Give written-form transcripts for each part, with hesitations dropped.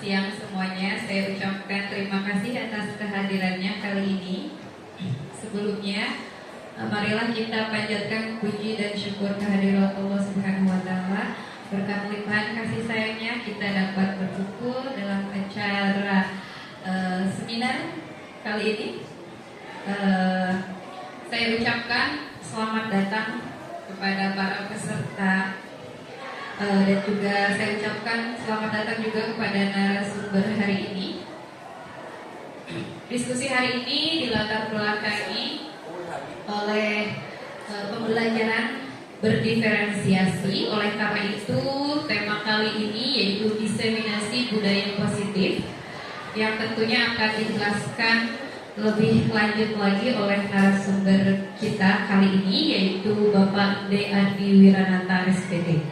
siang semuanya. Saya ucapkan terima kasih atas kehadirannya kali ini. Sebelumnya, marilah kita panjatkan puji dan syukur kehadirat Allah Subhanahu wa taala. Berkat limpahan kasih sayangnya kita dapat berkumpul dalam acara seminar kali ini. Saya ucapkan selamat datang kepada para peserta dan juga saya ucapkan selamat datang juga kepada narasumber hari ini. Diskusi hari ini dilatar belakangi oleh pembelajaran berdiferensiasi. Oleh karena itu, tema kali ini yaitu diseminasi budaya positif, yang tentunya akan dijelaskan lebih lanjut lagi oleh narasumber kita kali ini, yaitu Bapak D. Andi Wiranata SPD.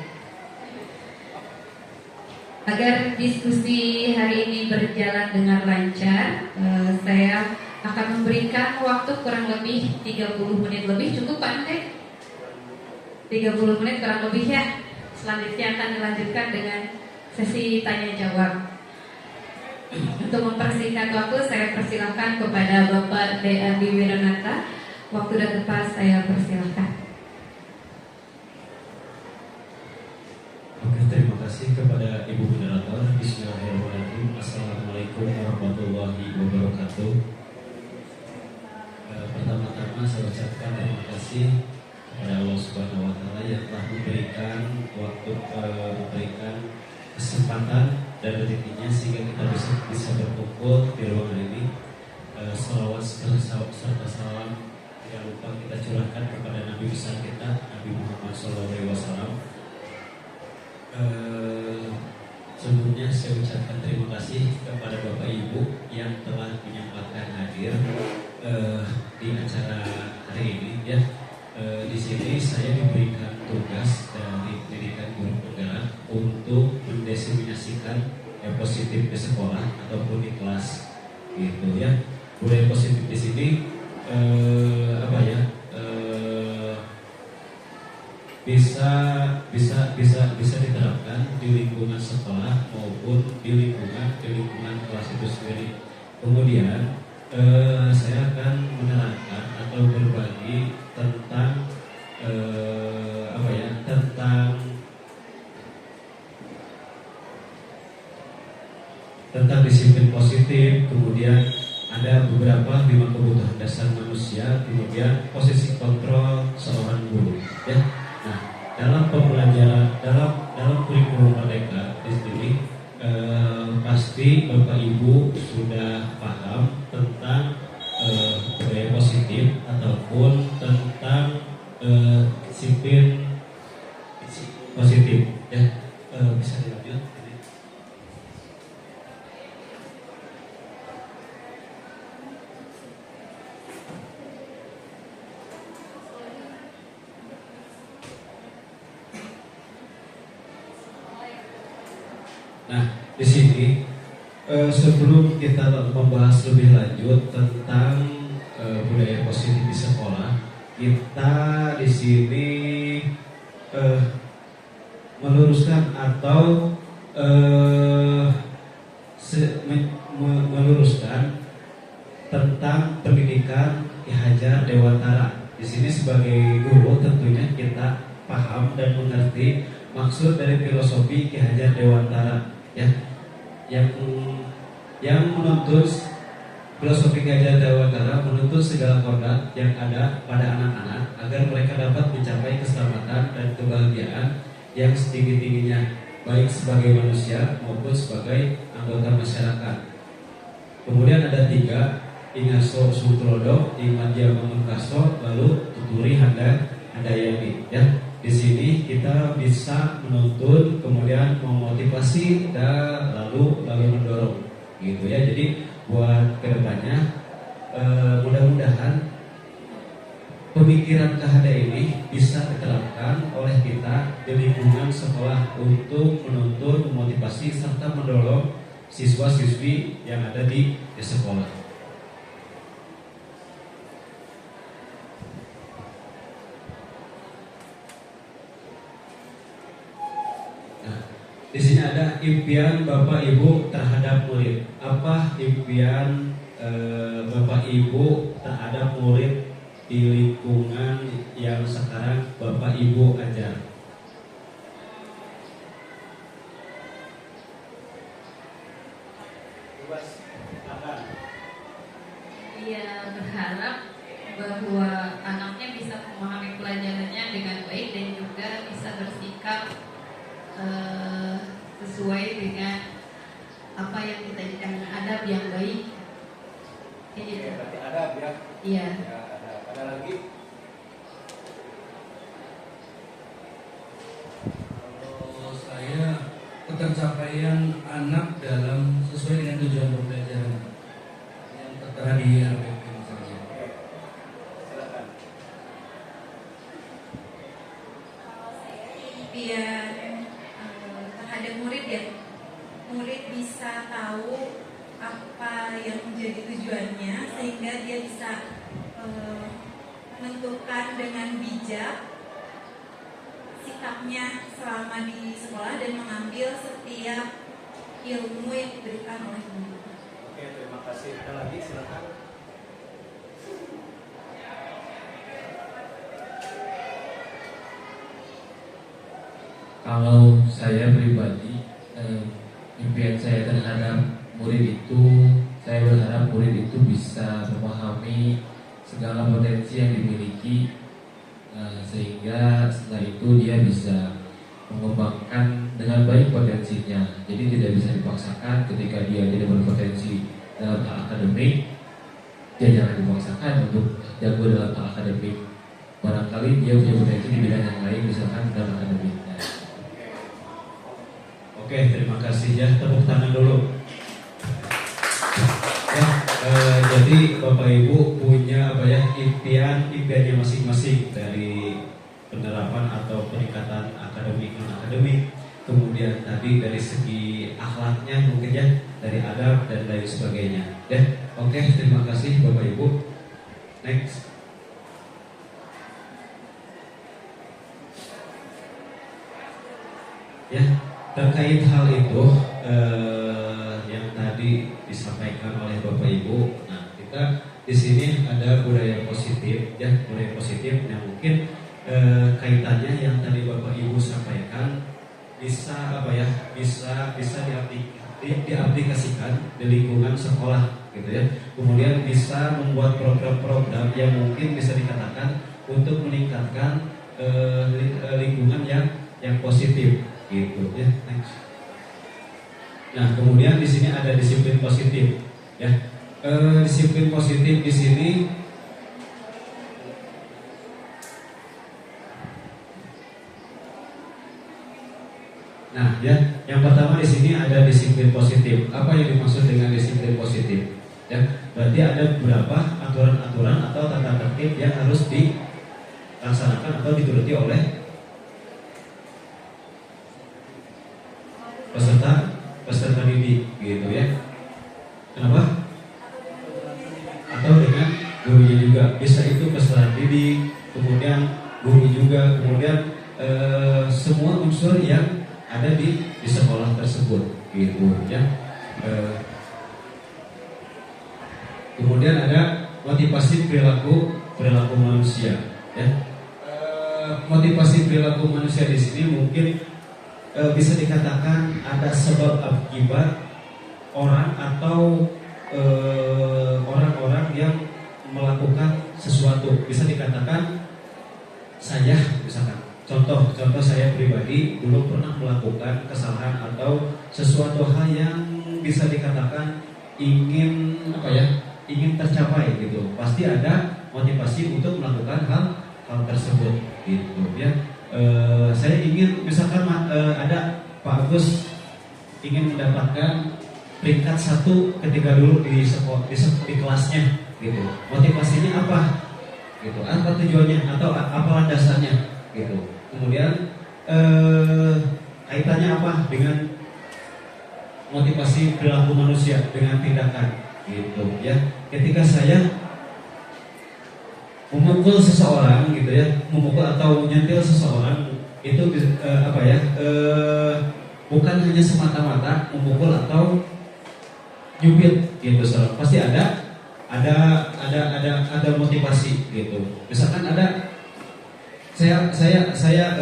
Agar diskusi hari ini berjalan dengan lancar, saya akan memberikan waktu kurang lebih 30 menit lebih. Cukup Pak Ante? 30 menit kurang lebih ya. Selanjutnya akan dilanjutkan dengan sesi tanya jawab. Untuk mempersingkat waktu, saya persilahkan kepada Bapak D. Andi Wiranata. Waktu dan tempat saya persilahkan. Oke, terima kasih kepada Ibu Moderator. Bismillahirrahmanirrahim. Assalamualaikum warahmatullahi wabarakatuh. Pertama-tama saya ucapkan terima kasih kepada Allah Subhanahu wa taala yang telah memberikan waktu, memberikan kesempatan dan rezekinya sehingga kita bisa berkumpul di ruangan ini. Salawat serta salam tidak lupa kita curahkan kepada Nabi besar kita, Nabi Muhammad SAW. Sebelumnya saya ucapkan terima kasih kepada Bapak Ibu yang telah menyempatkan hadir di acara hari ini ya. Di sini saya diberikan tugas dari pendidikan guru penggerak untuk mendiseminasikan yang positif di sekolah ataupun di kelas gitu ya. Budaya positif di sini bisa diterapkan di lingkungan sekolah maupun di lingkungan kelas itu sendiri. Kemudian saya akan menerangkan atau berbagi tentang tentang disiplin positif. Kemudian ada beberapa 5 kebutuhan dasar manusia. Kemudian posisi kontrol seorang guru ya. Nah, dalam pembelajaran dalam kurikulum Merdeka di sini pasti Bapak Ibu sudah paham tentang budaya positif ataupun tentang disiplin positif ya. Bisa dilanjut. Nah, di sini sebelum kita membahas lebih lanjut tentang budaya positif di sekolah, kita di sini meluruskan atau meluruskan tentang pendidikan Ki Hajar Dewantara. Di sini sebagai guru tentunya kita paham dan mengerti maksud dari filosofi Ki Hajar Dewantara ya, yang menuntut filosofi Ki Hajar Dewantara menuntut segala kodrat yang ada pada anak-anak agar mereka dapat mencapai keselamatan dan kebahagiaan yang setinggi-tingginya, baik sebagai manusia maupun sebagai anggota masyarakat. Kemudian ada 3, Ingaso Sutrodo, Imadja Mangunkaso, lalu Tuturi Handayani ya. Di sini kita bisa menuntun, kemudian memotivasi dan lalu mendorong gitu ya. Jadi buat kedepannya mudah-mudahan pemikiran KHD ini bisa diterapkan oleh kita di lingkungan sekolah untuk menuntun, memotivasi serta mendorong siswa-siswi yang ada di sekolah. Di sini ada impian Bapak Ibu terhadap murid. Apa impian Bapak Ibu terhadap murid di lingkungan yang sekarang Bapak Ibu ajar? Dia berharap bahwa anaknya bisa memahami pelajarannya dengan baik dan juga bisa bersikap sesuai dengan apa yang kita jadikan adab yang baik. Jadi berarti adab ya. Iya. Ya, ada lagi. Kalau saya, ketercapaian anak dalam sesuai dengan tujuan pembelajaran yang tertera di RPP misalnya. Oke. Silakan. Kalau saya impian terhadap murid ya, murid bisa tahu apa yang menjadi tujuannya sehingga dia bisa menentukan dengan bijak sikapnya selama di sekolah dan mengambil setiap ilmu yang diberikan oleh guru. Oke, terima kasih. Ada lagi, silakan. Kalau saya pribadi, impian saya terhadap murid itu, saya berharap murid itu bisa memahami segala potensi yang dimiliki, sehingga setelah itu dia bisa mengembangkan dengan baik potensinya. Jadi tidak bisa dipaksakan ketika dia tidak berpotensi dalam hal akademik, dia jangan dipaksakan untuk jago dalam hal akademik. Barangkali dia punya potensi di bidang yang lain, misalkan dalam akademiknya. Oke, terima kasih ya. Tepuk tangan dulu. Ya, jadi Bapak Ibu punya apa ya, impiannya masing-masing dari penerapan atau peningkatan akademik non akademik. Kemudian tadi dari segi akhlaknya mungkin ya, dari adab dan lain sebagainya. Ya, oke, terima kasih Bapak Ibu. Next. Ya, terkait hal itu yang tadi disampaikan oleh Bapak Ibu. Nah, kita di sini ada budaya positif, ya, budaya positif yang mungkin kaitannya yang tadi Bapak Ibu sampaikan bisa apa ya, bisa diaplikasikan di lingkungan sekolah, gitu ya. Kemudian bisa membuat program-program yang mungkin bisa dikatakan untuk meningkatkan lingkungan yang positif. Gitu ya, next. Nah, kemudian di sini ada disiplin positif, ya. Disiplin positif di sini, nah ya, yang pertama di sini ada disiplin positif. Apa yang dimaksud dengan disiplin positif? Ya, berarti ada beberapa aturan-aturan atau tata tertib yang harus dilaksanakan atau dituruti oleh peserta didik, gitu ya. Kenapa? Atau dengan gurunya juga. Bisa itu peserta didik, kemudian guru juga, kemudian semua unsur yang ada di sekolah tersebut, gitu ya. Kemudian ada motivasi perilaku manusia, ya. Motivasi perilaku manusia di sini mungkin bisa dikatakan ada sebab akibat orang atau orang-orang yang melakukan sesuatu. Bisa dikatakan saya, misalkan contoh saya pribadi dulu pernah melakukan kesalahan atau sesuatu hal yang bisa dikatakan ingin apa ya, ingin tercapai gitu. Pasti ada motivasi untuk melakukan hal tersebut, gitu ya. Saya ingin misalkan ada Pak Agus ingin mendapatkan peringkat 1 ketika dulu di sekolah, di kelasnya, gitu. Motivasinya apa? Gitu. Apa tujuannya atau apa landasannya, gitu. Kemudian kaitannya apa dengan motivasi perilaku manusia dengan tindakan, gitu ya. Ketika saya memukul seseorang, gitu ya, memukul atau nyentil seseorang, itu bukan hanya semata-mata memukul atau nyubit gitu, saudara. Pasti ada motivasi gitu. Misalkan ada saya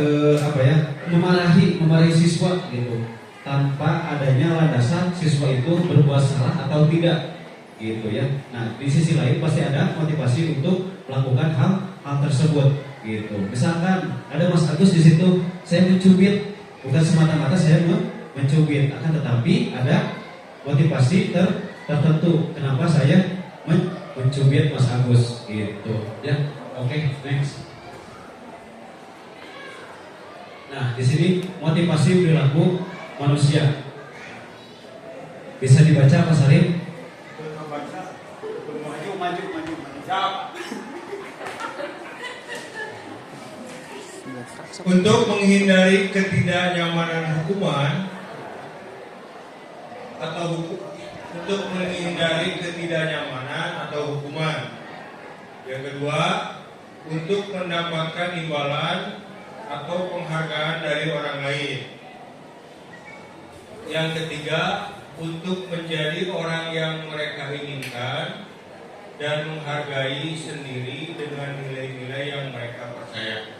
memarahi siswa gitu tanpa adanya landasan siswa itu berbuat salah atau tidak gitu ya. Nah, di sisi lain pasti ada motivasi untuk melakukan hal tersebut gitu. Misalkan ada Mas Agus di situ, saya mencubit, bukan semata-mata saya mencubit, akan tetapi ada motivasi tertentu kenapa saya mencubit Mas Agus gitu ya. Oke, next. Nah, di sini motivasi perilaku manusia bisa dibaca Pak Salim? Maju. Jawab. Untuk menghindari ketidaknyamanan hukuman untuk menghindari ketidaknyamanan atau hukuman. Yang kedua, untuk mendapatkan imbalan atau penghargaan dari orang lain. Yang ketiga, untuk menjadi orang yang mereka inginkan dan menghargai sendiri dengan nilai-nilai yang mereka percaya.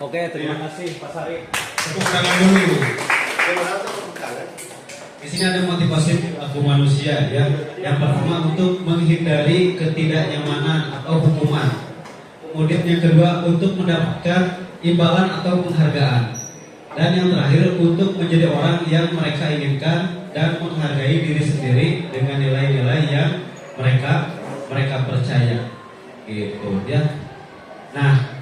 Oke, terima kasih Pak Sari. Tepuk tangan dulu. Di sini ada motivasi perilaku manusia ya. Yang pertama untuk menghindari ketidaknyamanan atau hukuman. Kemudian yang kedua untuk mendapatkan imbalan atau penghargaan. Dan yang terakhir untuk menjadi orang yang mereka inginkan dan menghargai diri sendiri dengan nilai-nilai yang mereka percaya. Gitu ya. Nah,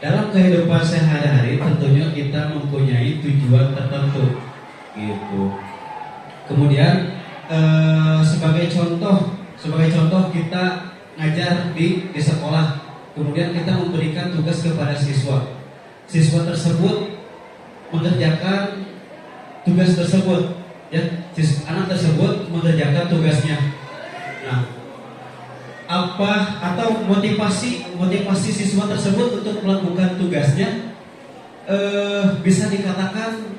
dalam kehidupan sehari-hari tentunya kita mempunyai tujuan tertentu gitu. Kemudian sebagai contoh kita ngajar di sekolah. Kemudian kita memberikan tugas kepada siswa. Siswa tersebut mengerjakan tugas tersebut ya. Anak tersebut mengerjakan tugasnya. Nah, apa atau motivasi siswa tersebut untuk melakukan tugasnya bisa dikatakan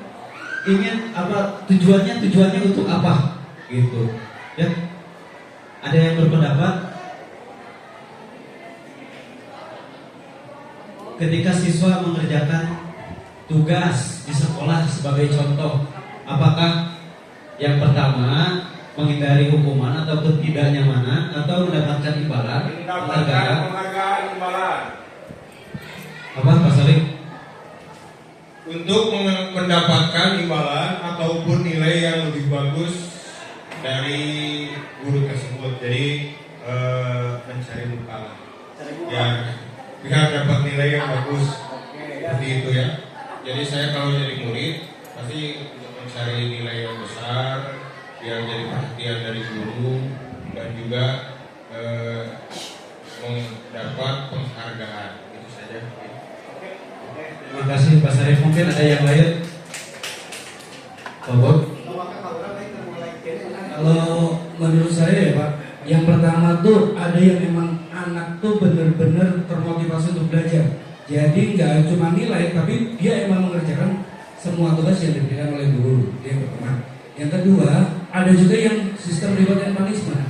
ingin apa tujuannya untuk apa gitu ya. Ada yang berpendapat ketika siswa mengerjakan tugas di sekolah sebagai contoh, apakah yang pertama menghindari hukuman atau ketidaknyamanan atau mendapatkan imbalan, Penghargaan imbalan. Apa Pak Salim? Untuk mendapatkan imbalan ataupun nilai yang lebih bagus dari guru tersebut. Jadi mencari muka ya, biar dapat nilai yang bagus. Seperti itu ya. Jadi saya kalau jadi murid pasti untuk mencari nilai yang besar, biar jadi perhatian dari guru dan juga mendapat penghargaan. Itu saja. Terima kasih Pak Sarif. Mungkin ada yang lain? Pak Bob? Kalau menurut saya ya Pak, yang pertama tuh ada yang memang anak tuh benar-benar termotivasi untuk belajar. Jadi nggak cuma nilai, tapi dia emang mengerjakan semua tugas yang diberikan oleh guru. Yang pertama. Yang kedua, ada juga yang sistem reward and punishment.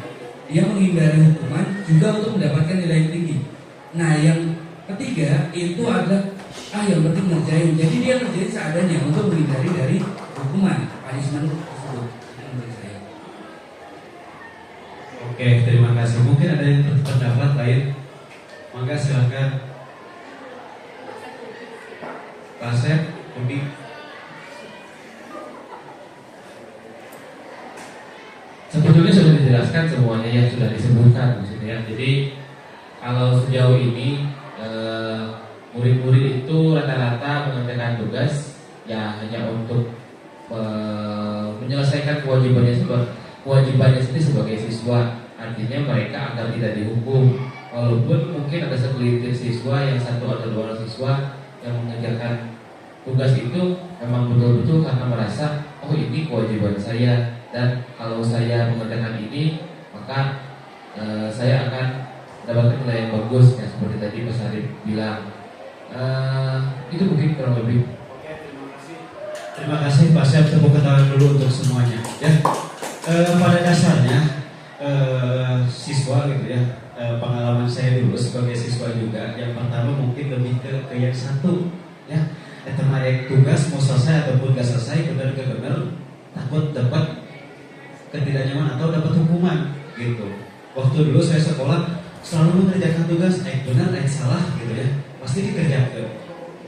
Dia menghindari hukuman juga untuk mendapatkan nilai yang tinggi. Nah, yang ketiga itu ada yang penting ngerjain. Jadi dia ngerjain seadanya untuk menghindari dari hukuman, punishment tersebut. Menurut saya. Oke, terima kasih. Mungkin ada yang berpendapat lain? Maka silakan. Pak Asep, Budi. Sebetulnya sudah dijelaskan semuanya yang sudah disebutkan maksudnya. Jadi kalau sejauh ini murid-murid itu rata-rata mengerjakan tugas ya hanya untuk menyelesaikan kewajibannya sendiri sebagai siswa. Artinya mereka agar tidak dihukum. Walaupun mungkin ada segelintir siswa yang satu atau dua siswa yang mengerjakan tugas itu memang betul-betul karena merasa oh ini kewajiban saya dan kalau saya mengerjakan ini maka saya akan mendapatkan nilai yang bagus ya seperti tadi Mas Arif bilang. Itu mungkin kurang lebih. Oke, terima kasih. Terima kasih Pak Syaf, tepuk tangan dulu untuk semuanya. Ya, pada dasarnya siswa gitu ya, pengalaman saya dulu sebagai siswa juga, yang pertama mungkin lebih ke yang satu, ya, terkait tugas mau selesai ataupun nggak selesai, benar-benar takut dapat ketidaknyamanan atau dapat hukuman gitu. Waktu dulu saya sekolah selalu mengerjakan tugas, benar, salah gitu ya, pasti dikerjakan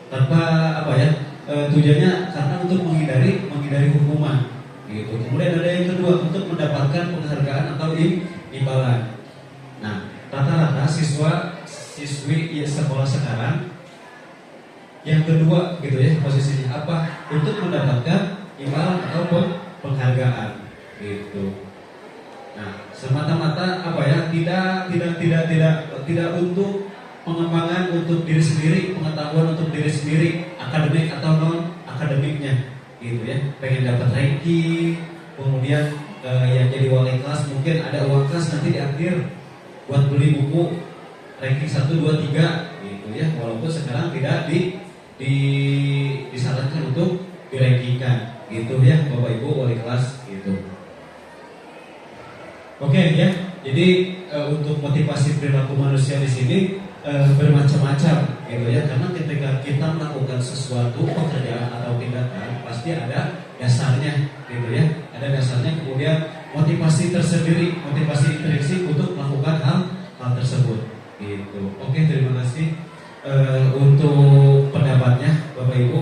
tanpa apa ya. Tujuannya karena untuk menghindari hukuman gitu. Kemudian ada yang kedua, untuk mendapatkan penghargaan atau imbalan. Nah, rata-rata siswi sekolah sekarang yang kedua gitu ya, posisinya apa? Untuk mendapatkan imbalan atau penghargaan gitu. Nah, semata-mata apa ya? Tidak untuk pengembangan untuk diri sendiri, pengetahuan untuk diri sendiri, akademik atau non akademiknya, gitu ya. Pengen dapat ranking, kemudian yang jadi wali kelas mungkin ada uang kas nanti di akhir buat beli buku ranking 1, 2, 3, gitu ya. Walaupun sekarang tidak disarankan untuk dirankingkan, gitu ya, Bapak Ibu wali kelas, gitu. Oke ya. Jadi untuk motivasi perilaku manusia di sini bermacam-macam gitu ya, karena ketika kita melakukan sesuatu pekerjaan atau tindakan pasti ada dasarnya gitu ya, ada dasarnya, kemudian motivasi tersendiri, motivasi intrinsik untuk melakukan hal tersebut gitu. Oke, terima kasih untuk pendapatnya Bapak Ibu.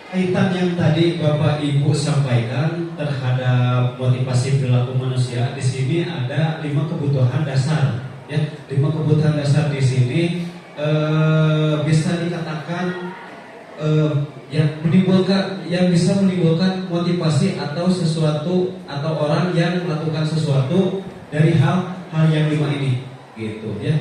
Kaitan yang tadi Bapak Ibu sampaikan terhadap motivasi perilaku manusia, di sini ada 5 kebutuhan dasar, ya. 5 kebutuhan dasar di sini bisa dikatakan yang bisa menimbulkan motivasi atau sesuatu atau orang yang melakukan sesuatu dari hal yang 5 ini, gitu ya.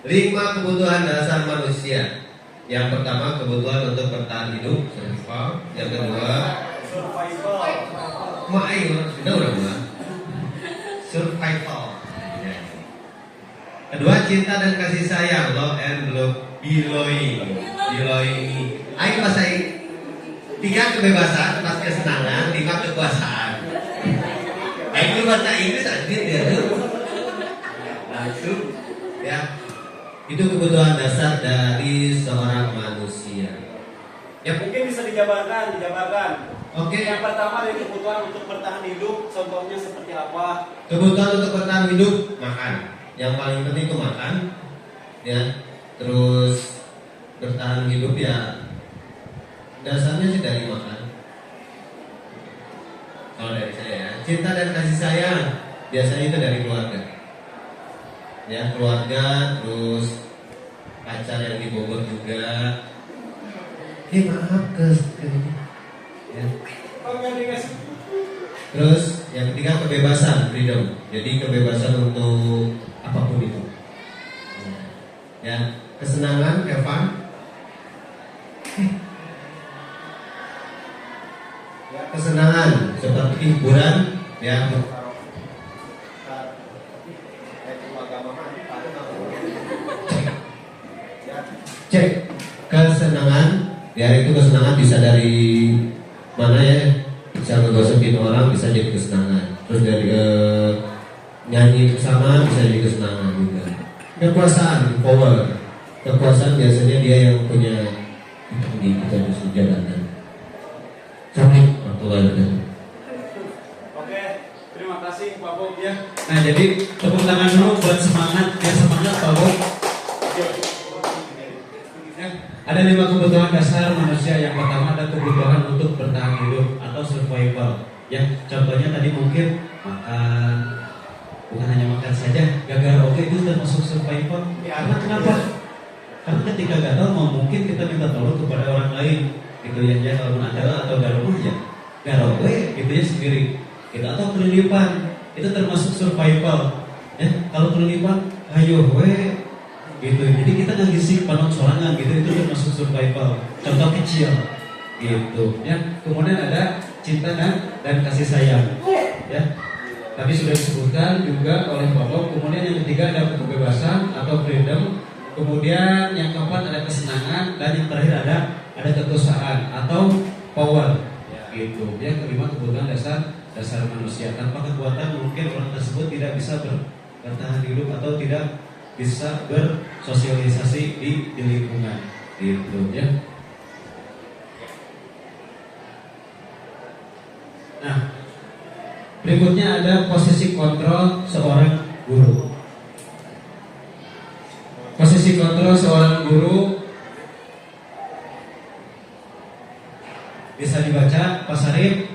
Lima kebutuhan dasar manusia. Yang pertama kebutuhan untuk bertahan hidup, survival. Yang kedua survival. Kedua cinta dan kasih sayang, love and belonging. Ayo bahasa 3 kebebasan, 4 kesenangan, 5 kekuasaan. Ayo bahasa Inggris anjir dia tuh. Langsung ya. Itu kebutuhan dasar dari seorang manusia. Ya mungkin bisa dijabarkan. Oke. Yang pertama dari kebutuhan untuk bertahan hidup, contohnya seperti apa? Kebutuhan untuk bertahan hidup, makan. Yang paling penting itu makan, ya. Terus bertahan hidup ya dasarnya sih dari makan. Kalau dari saya ya, cinta dan kasih sayang biasanya itu dari keluarga. Ya, keluarga, terus pacar yang di Bogor juga. Maaf ya. Terus yang ketiga kebebasan, freedom. Jadi kebebasan untuk apapun itu. Ya, kesenangan, have fun. Kesenangan seperti hiburan, ya. Cek kesenangan, ya itu kesenangan bisa dari mana ya, bisa ngegosokin orang bisa jadi kesenangan, terus dari nyanyi bersama bisa jadi kesenangan juga. Kekuasaan, power, kekuasaan biasanya dia yang punya di kita bisa jabatan. Sampai waktu lalu. Oke, terima kasih Pak Bob ya. Nah, jadi tepuk tangan dulu buat semangat, biar semangat Pak Bob. Ada 5 kebutuhan dasar manusia. Yang pertama ada kebutuhan untuk bertahan hidup atau survival. Ya, contohnya tadi mungkin makan, bukan hanya makan saja, gagal oke itu termasuk survival. Karena kenapa? Karena ketika gagal mungkin kita minta tolong kepada orang lain, gitu ya. Kalau ada atau garong ya, garong gitu ya sendiri. Gitu, atau kelilipan itu termasuk survival. Ya, kalau kelilipan, ayo gitu. Jadi kita nggak ngisi panon sorangan gitu, itu termasuk survival. Contoh kecil gitu ya. Kemudian ada cinta dan kasih sayang ya. Tadi sudah disebutkan juga oleh Bapak. Kemudian yang ketiga ada kebebasan atau freedom. Kemudian yang keempat ada kesenangan, dan yang terakhir ada kekuasaan atau power gitu. Yang kelima kebutuhan dasar manusia. Tanpa kekuatan mungkin orang tersebut tidak bisa bertahan hidup atau tidak bisa bersosialisasi di lingkungan gitu ya. Nah, berikutnya ada posisi kontrol seorang guru. Posisi kontrol seorang guru bisa dibaca Pak Sarip.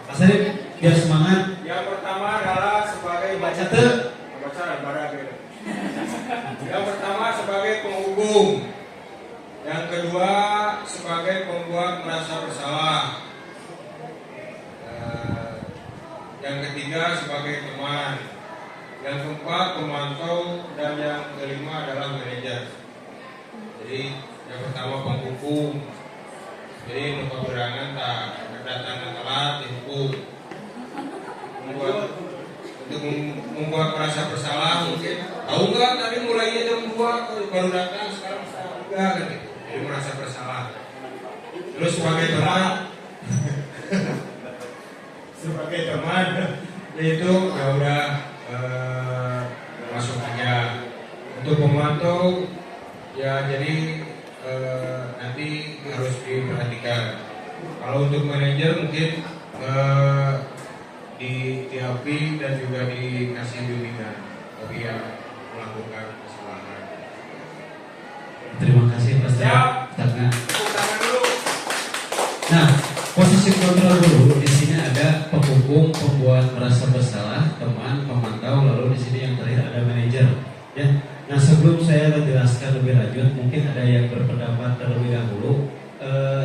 Pak Sarip biar semangat. Yang pertama adalah sebagai Baca tuh. Yang pertama sebagai penghubung. Yang kedua sebagai pembuat merasa bersalah. Yang ketiga sebagai teman. Yang keempat pemantau, dan yang kelima adalah manajer. Jadi yang pertama penghukum. Jadi untuk keberangan tak datang dan telat dihukum. Untuk membuat merasa bersalah mungkin tahu nggak tadi mulainya jam 2 baru datang, sekarang setengah 3 kan gitu. Jadi merasa bersalah. Terus sebagai teman sebagai teman yaitu ya udah masuk aja. Untuk pemantau ya jadi nanti harus diperhatikan. Kalau untuk manajer mungkin diapi dan juga dikasih bimbingan bagi yang melakukan kesalahan. Terima kasih Pak Sarip. Karena Tepuk tangan dulu. nah, posisi kontrol guru di sini ada penghukum, pembuat merasa bersalah, teman, pemantau, lalu di sini yang terakhir ada manajer. Ya. Nah, sebelum saya menjelaskan lebih lanjut, mungkin ada yang berpendapat terlebih dahulu,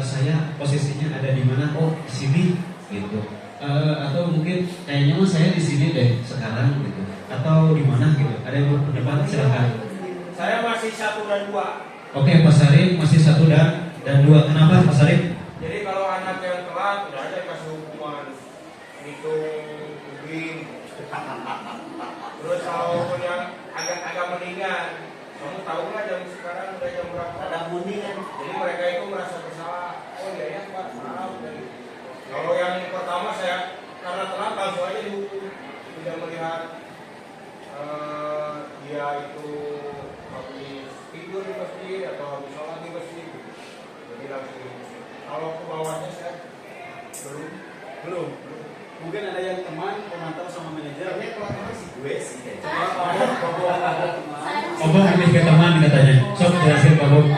saya posisinya ada di mana? Oh, di sini, gitu. Atau mungkin kayaknya saya di sini deh sekarang, gitu. Atau di mana, gitu. Ada yang berpendapat? Silakan. Saya masih 1 dan 2. Oke, Pak Sarip masih 1 dan 2. Kenapa Pak Sarip? Jadi kalau anak yang telat udah ada kasih hukuman hitung ubin. Terus kalau yang agak mendingan, kamu tahu nggak jam sekarang udah jam berapa? Ada mendingan. Jadi mereka itu merasa bersalah. Oh iya ya Pak, maaf. Kalau yang pertama saya karena telat langsung aja dihukum, tidak melihat dia itu habis tidur di masjid atau habis sholat di masjid. Jadi langsung dihukum. Kalau ke bawahnya saya belum. Mungkin ada yang teman, pemantau sama manajer. Ini kalau teman si gue sih. Obong lebih ke teman katanya. Sok jelasin Pak Bob.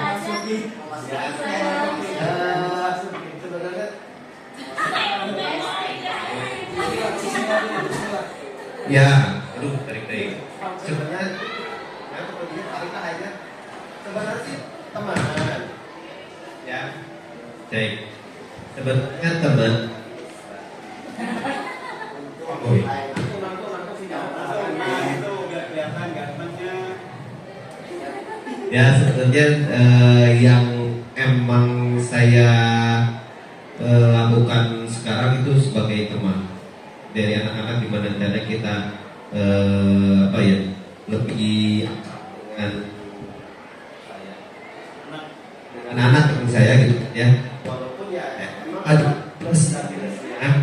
Ya, aduh tarik. Sebenarnya sih teman. Ya. Cek. Sebenarnya teman. Oh, iya. Ya sebenarnya yang emang saya lakukan sekarang itu sebagai teman dari anak-anak, dimana cara kita lebih dengan anak-anak teman saya gitu ya. Walaupun ya Aduh. plus Hah?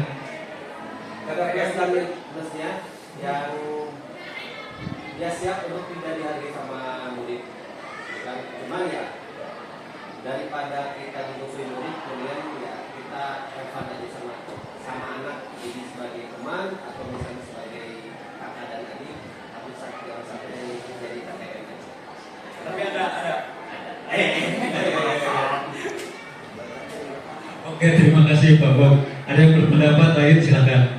ada plusnya yang dia siap untuk tidak dihargai sama murid. Kan cuman ya daripada kita musuhin murid, kemudian ya kita have aja sama anak, jadi sebagai teman atau misalnya sebagai kakak dan adik, tapi sampai jadi KTM. Tapi ada. Oke, terima kasih Pak Bob. Ada yang berpendapat lain silakan.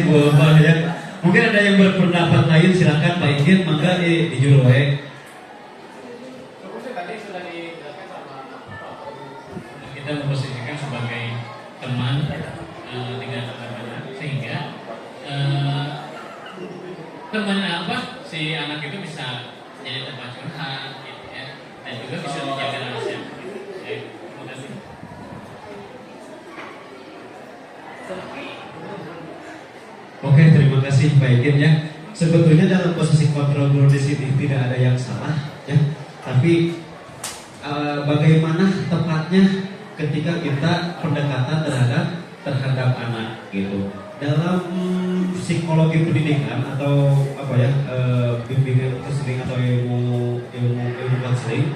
kasih Bu Mbak ya. Mungkin ada yang berpendapat lain, silakan Pak Ingin, mangga dijuru wae. Tadi sudah dijelaskan sama kita memposisikan sebagai teman dengan teman sehingga teman apa si anak itu bisa jadi tempat curhat gitu ya, dan juga bisa menjaga rahasia. Terima kasih. Oke, terima kasih Pak Ingin ya. Sebetulnya dalam posisi kontrol guru di sini tidak ada yang salah ya. Tapi bagaimana tepatnya ketika kita pendekatan terhadap anak gitu. Dalam psikologi pendidikan atau apa ya, bimbingan konseling atau ilmu konseling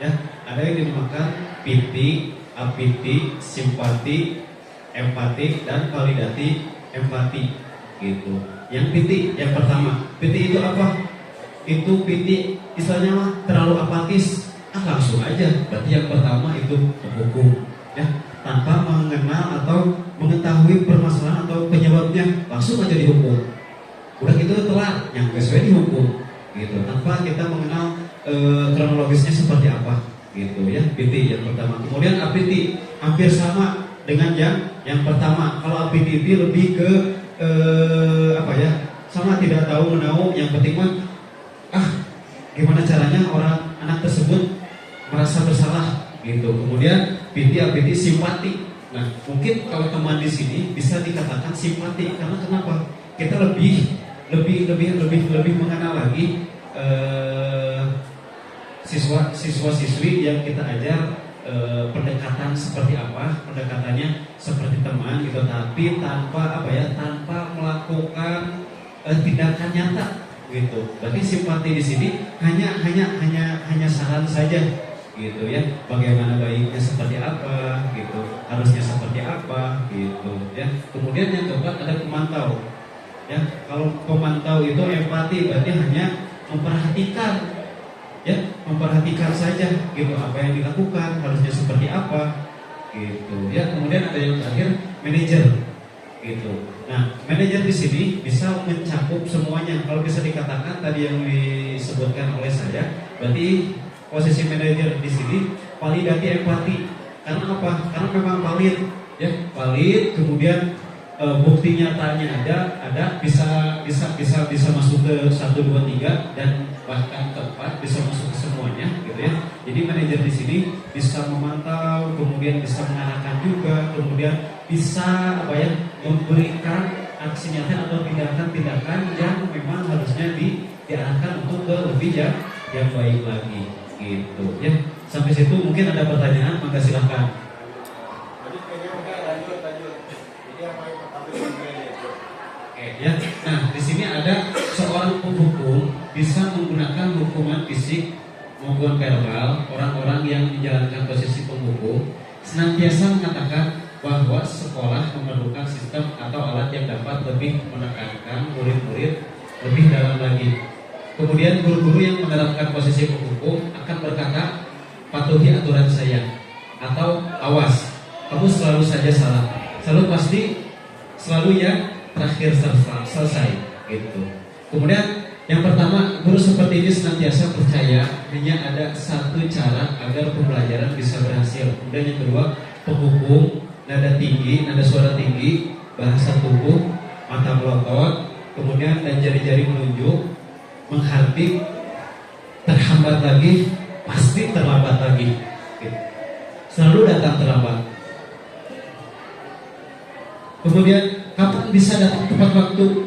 ya, ada yang dinamakan PT, APT, simpati, empati, dan validasi empati gitu. Yang PT yang pertama, PT itu apa? Itu PT istilahnya mah terlalu apatis, langsung aja. Berarti yang pertama itu menghukum ya, tanpa mengenal atau mengetahui permasalahan atau penyebabnya, langsung aja dihukum. Udah gitu telat, yang sesuai dihukum gitu, tanpa kita mengenal kronologisnya seperti apa gitu ya. PT yang pertama. Kemudian APT hampir sama dengan yang pertama. Kalau APT itu lebih ke apa ya, sama tidak tahu menahu, yang penting mah gimana caranya orang anak tersebut merasa bersalah gitu. Kemudian PT APT simpati. Nah, mungkin kalau teman di sini bisa dikatakan simpati karena kenapa? Kita lebih mengenal lagi siswa-siswi yang kita ajar, pendekatan seperti apa, pendekatannya seperti teman gitu, tapi tanpa tanpa melakukan tindakan nyata gitu. Berarti simpati di sini hanya saran saja gitu ya, bagaimana baiknya seperti apa gitu, harusnya seperti apa gitu ya. Kemudian yang keempat ada pemantau ya. Kalau pemantau itu empati, berarti hanya memperhatikan ya, memperhatikan saja gitu, apa yang dilakukan harusnya seperti apa gitu ya. Kemudian ada yang terakhir manajer gitu. Nah, manajer di sini bisa mencakup semuanya. Kalau bisa dikatakan tadi yang disebutkan oleh saya, berarti posisi manajer di sini validasi empati. Karena apa? Karena memang valid ya, valid. Kemudian bukti nyatanya ada, bisa masuk ke 1, 2, 3 dan bahkan ke 4, bisa masuk ke semuanya gitu ya. Jadi manajer di sini bisa memantau, kemudian bisa mengarahkan juga, kemudian bisa memberikan aksi nyata atau tindakan-tindakan yang memang harusnya diarahkan untuk ke lebih yang baik lagi gitu ya. Sampai situ mungkin ada pertanyaan, maka silahkan. Ya. Nah, di sini ada seorang penghukum bisa menggunakan hukuman fisik maupun verbal. Orang-orang yang menjalankan posisi penghukum senantiasa mengatakan bahwa sekolah memerlukan sistem atau alat yang dapat lebih menekankan murid-murid lebih dalam lagi. Kemudian guru-guru yang menerapkan posisi penghukum akan berkata, patuhi aturan saya, atau awas, kamu selalu saja salah, selalu yang terakhir selesai gitu. Kemudian yang pertama, guru seperti ini senantiasa percaya hanya ada satu cara agar pembelajaran bisa berhasil. Kemudian yang kedua, penghukum, nada tinggi, nada suara tinggi, bahasa tubuh, mata melotot, kemudian dan jari-jari menunjuk, menghardik, terhambat lagi, pasti terlambat lagi gitu. Selalu datang terlambat. Kemudian kapan bisa datang tepat waktu?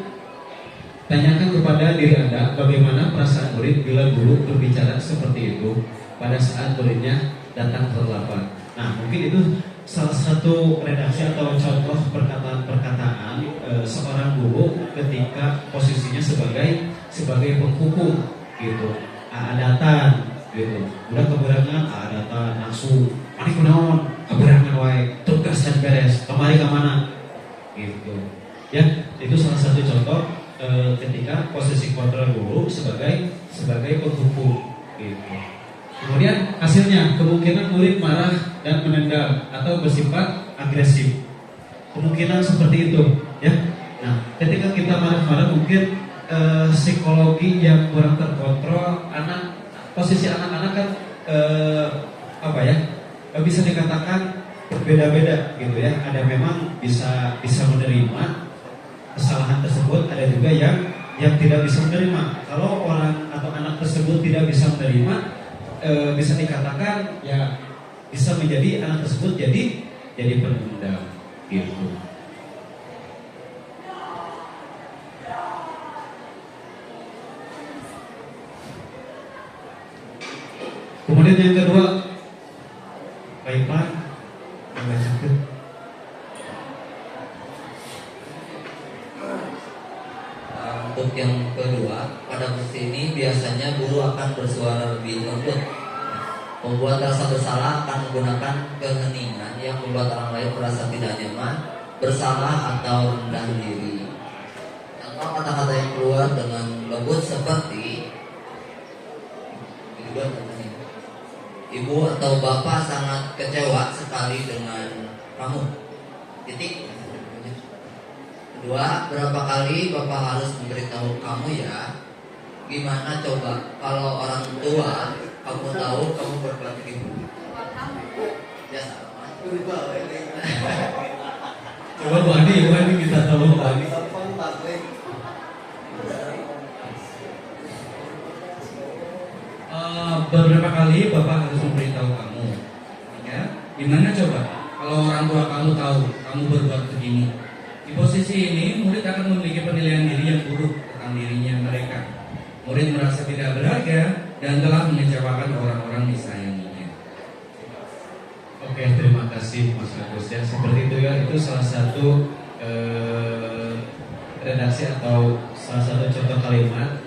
Tanyakan kepada diri Anda bagaimana perasaan murid bila guru berbicara seperti itu pada saat muridnya datang terlambat. Nah, mungkin itu salah satu redaksi atau contoh perkataan seorang guru ketika posisinya sebagai penghukum gitu. Adatan gitu. Udah keberangan adatan langsung. Mari kunaon? Keberangan wae. Tugas dan beres. Kemari ke mana? Gitu. Ya, itu salah satu contoh ketika posisi kontrol guru sebagai penghukum gitu. Kemudian hasilnya kemungkinan murid marah dan menendang atau bersifat agresif. Kemungkinan seperti itu, ya. Nah, ketika kita marah-marah mungkin psikologi yang kurang terkontrol, posisi anak-anak kan bisa dikatakan berbeda-beda gitu ya. Ada memang bisa menerima kesalahan tersebut, ada juga yang tidak bisa menerima. Kalau orang atau anak tersebut tidak bisa menerima, bisa dikatakan ya bisa menjadi anak tersebut jadi pendendam gitu. Kemudian yang kedua, baiklah, untuk yang kedua, pada posisi ini biasanya guru akan bersuara lebih lembut. Membuat rasa bersalah akan menggunakan keheningan yang membuat orang lain merasa tidak nyaman, bersalah atau rendah diri. Atau kata-kata yang keluar dengan lembut seperti Ibu atau Bapak sangat kecewa sekali dengan kamu. Titik. Kedua, berapa kali Bapak harus memberitahu kamu ya? Gimana coba kalau orang tua kamu tahu kamu berbuat begitu? Ya sama. Coba Bu Andi kita tahu Bu Andi. Beberapa kali Bapak harus memberitahu kamu, ya. Gimana coba kalau orang tua kamu tahu kamu berbuat begini? Di posisi ini, murid akan memiliki penilaian diri yang buruk tentang dirinya mereka. Murid merasa tidak berharga dan telah mengecewakan orang-orang disayanginya. Oke, terima kasih Mas Agus ya. Seperti itu ya, itu salah satu redaksi atau salah satu contoh kalimat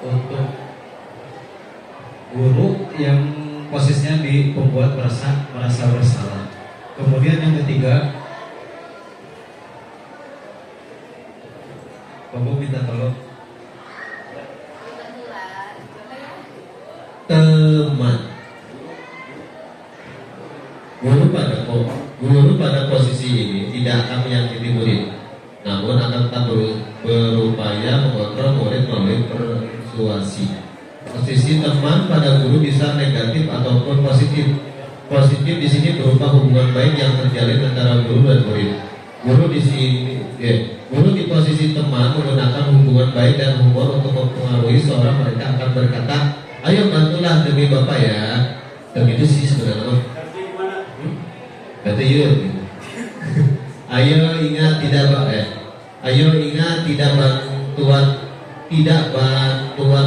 untuk guru yang posisinya membuat merasa bersalah. Kemudian yang ketiga, Bapak minta tolong. Teman. Guru pada posisi ini tidak akan menyakiti murid, namun akan tetap berupaya mengontrol murid melalui persuasi. Posisi teman pada guru bisa negatif ataupun positif. Positif di sini berupa hubungan baik yang terjalin antara guru dan murid. Guru di posisi teman menggunakan hubungan baik dan humor untuk mempengaruhi seorang. Mereka akan berkata, ayo bantulah demi Bapak ya. Begitu sih sebenarnya. Kata yuk. Ayo ingat tidak bantuan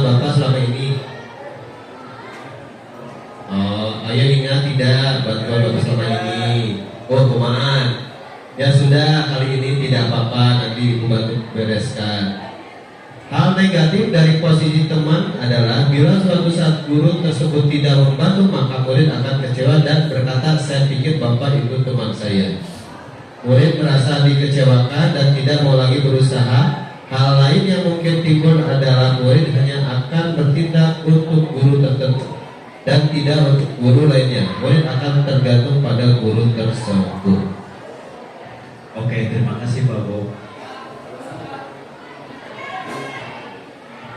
Bapak selama ini. Ayo ingat tidak bantuan Bapak selama ini. Oh kumaan. Ya sudah, kali ini tidak apa-apa, nanti Ibu bantu bereskan. Hal negatif dari posisi teman adalah bila suatu saat guru tersebut tidak membantu, maka murid akan kecewa dan berkata, saya pikir Bapak itu teman saya. Murid merasa dikecewakan dan tidak mau lagi berusaha. Hal lain yang mungkin timbul adalah murid hanya akan bertindak untuk guru tertentu dan tidak untuk guru lainnya. Murid akan tergantung pada guru tersebut. Oke, terima kasih Pak Bob.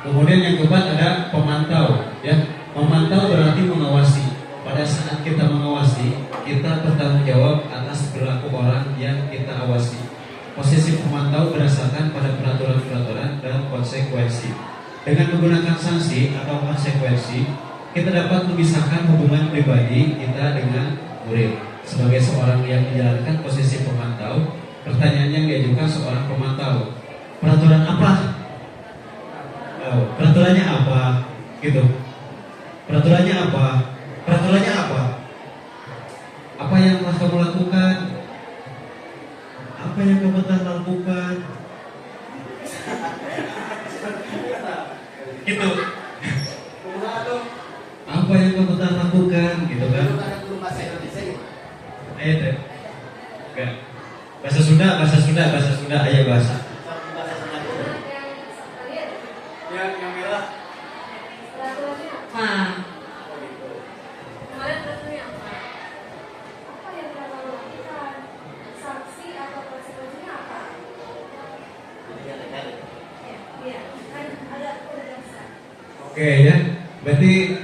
Kemudian yang keempat ada pemantau, ya. Memantau berarti mengawasi. Pada saat kita mengawasi, kita bertanggung jawab atas perilaku orang yang kita awasi. Posisi pemantau berdasarkan pada peraturan-peraturan dan konsekuensi. Dengan menggunakan sanksi atau konsekuensi, kita dapat memisahkan hubungan pribadi kita dengan murid. Sebagai seorang yang menjalankan posisi pemantau, pertanyaan yang diajukan seorang pemantau, peraturan apa? Peraturannya apa? Gitu. Peraturannya apa? Peraturannya apa? Apa yang telah kamu lakukan? Apa yang kamu telah lakukan? Gitu. Apa yang kamu telah lakukan? Gitu kan? Ayo deh. Bahasa Sunda, ayo bahasa. Yang merah. Kemarin peraturannya apa? Apa yang kamu lakukan? Sanksi atau konsekuensinya apa? Oke ya, berarti